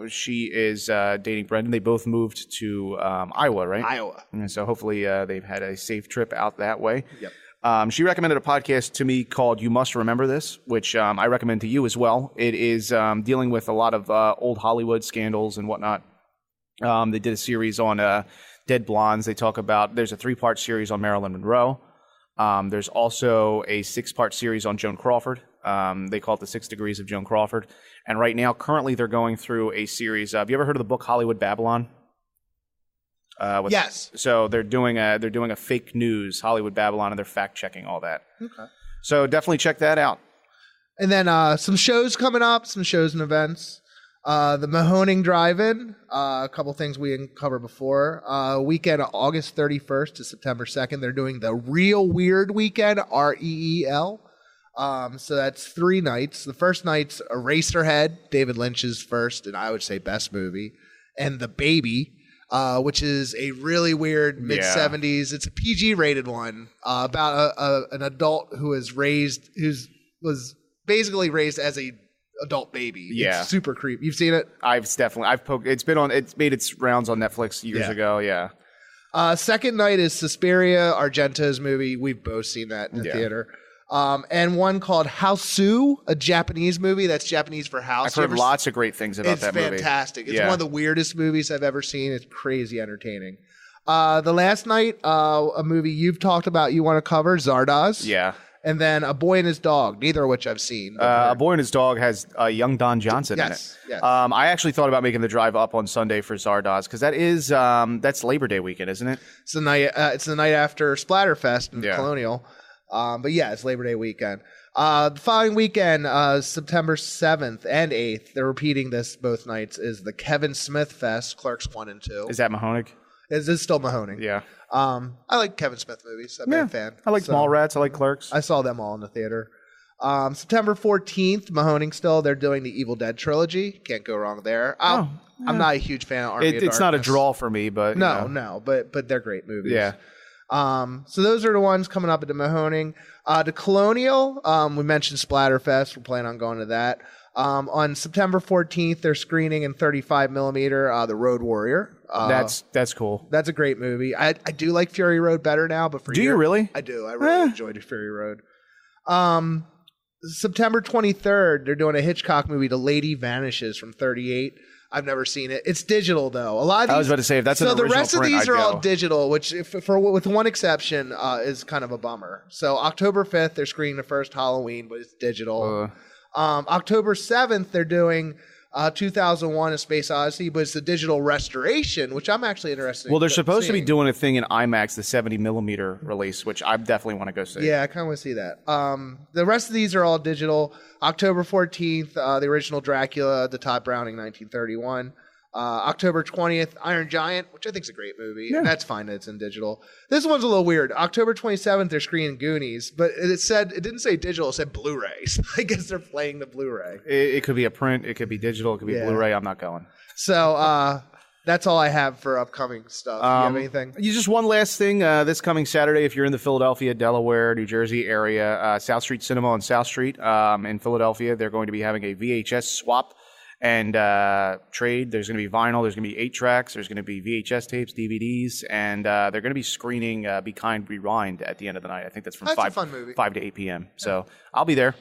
she is dating Brendan. They both moved to Iowa, right? Iowa. And so hopefully they've had a safe trip out that way. Yep. She recommended a podcast to me called You Must Remember This, which I recommend to you as well. It is dealing with a lot of old Hollywood scandals and whatnot. They did a series on Dead Blondes. They talk about, there's a 3-part series on Marilyn Monroe. There's also a 6-part series on Joan Crawford. They call it the 6 Degrees of Joan Crawford. And right now, currently, they're going through a series. Have you ever heard of the book Hollywood Babylon? Yes. So they're doing a fake news Hollywood Babylon, and they're fact checking all that. Okay. So definitely check that out. And then some shows coming up, some shows and events. The Mahoning Drive-In, a couple things we didn't cover before. Weekend August 31st to September 2nd. They're doing the Real Weird Weekend, REEL. So that's 3 nights. The first night's Eraserhead, David Lynch's first and I would say best movie, and The Baby, which is a really weird mid-70s. It's a PG-rated one about an adult who was basically raised as a adult baby. Yeah. It's super creepy. You've seen it? It's made its rounds on Netflix years ago. Yeah. Second night is Suspiria, Argento's movie. We've both seen that in the theater. And one called Houseu, a Japanese movie. That's Japanese for house. I've heard lots of great things about that movie. It's fantastic. It's one of the weirdest movies I've ever seen. It's crazy entertaining. The last night, a movie you've talked about you want to cover, Zardoz. Yeah. And then A Boy and His Dog, neither of which I've seen. A Boy and His Dog has young Don Johnson in it. Yes. I actually thought about making the drive up on Sunday for Zardoz because that's Labor Day weekend, isn't it? It's the night after Splatterfest in Colonial. But yeah, it's Labor Day weekend. The following weekend, September 7th and 8th, they're repeating this both nights, is the Kevin Smith Fest, Clerks 1 and 2. Is that Mahoning? It's still Mahoning. Yeah. I like Kevin Smith movies. I'm a fan. I like Mallrats. I like Clerks. I saw them all in the theater. September 14th, Mahoning still. Ththey're doing the Evil Dead trilogy. Can't go wrong there. I'm not a huge fan of Army of Darkness. It's not a draw for me, but No, but they're great movies. Yeah. So those are the ones coming up at the Mahoning. The Colonial, we mentioned Splatterfest. We're planning on going to that. On September 14th, they're screening in 35 millimeter, The Road Warrior. That's cool. That's a great movie. I do like Fury Road better now, but do you really? I do. I really enjoyed Fury Road. September 23rd, they're doing a Hitchcock movie, The Lady Vanishes from 38. I've never seen it. It's digital though. A lot of these, I was about to say if that's an original the rest of print, these are all digital, which with one exception is kind of a bummer. So October 5th, they're screening the first Halloween, but it's digital. October 7th, they're doing 2001: A Space Odyssey, but it's a digital restoration, which I'm actually interested in. Well, they're supposed to be doing a thing in IMAX, the 70 millimeter release, which I definitely want to go see. Yeah, I kind of want to see that. The rest of these are all digital. October 14th, the original Dracula, the Todd Browning 1931. October 20th, Iron Giant, which I think is a great movie. Yeah. That's fine that it's in digital. This one's a little weird. October 27th, they're screening Goonies, but it didn't say digital, it said Blu-ray. So I guess they're playing the Blu-ray. It could be a print, it could be digital, it could be Blu-ray. I'm not going. So that's all I have for upcoming stuff. Do you have anything? Just one last thing. This coming Saturday, if you're in the Philadelphia, Delaware, New Jersey area, South Street Cinema on South Street in Philadelphia, they're going to be having a VHS swap and trade. There's going to be vinyl. There's going to be 8 tracks. There's going to be VHS tapes, DVDs, and they're going to be screening Be Kind, Rewind at the end of the night. I think that's from 5 to 8 p.m. So I'll be there.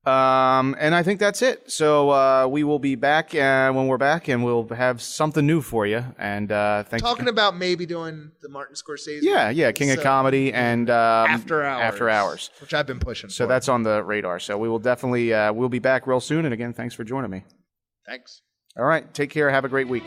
And I think that's it. So we will be back when we're back, and we'll have something new for you. And thanks. Talking about maybe doing the Martin Scorsese. Yeah, King of Comedy and After Hours, which I've been pushing. So that's on the radar. So we will definitely we'll be back real soon. And again, thanks for joining me. Thanks. All right, take care. Have a great week.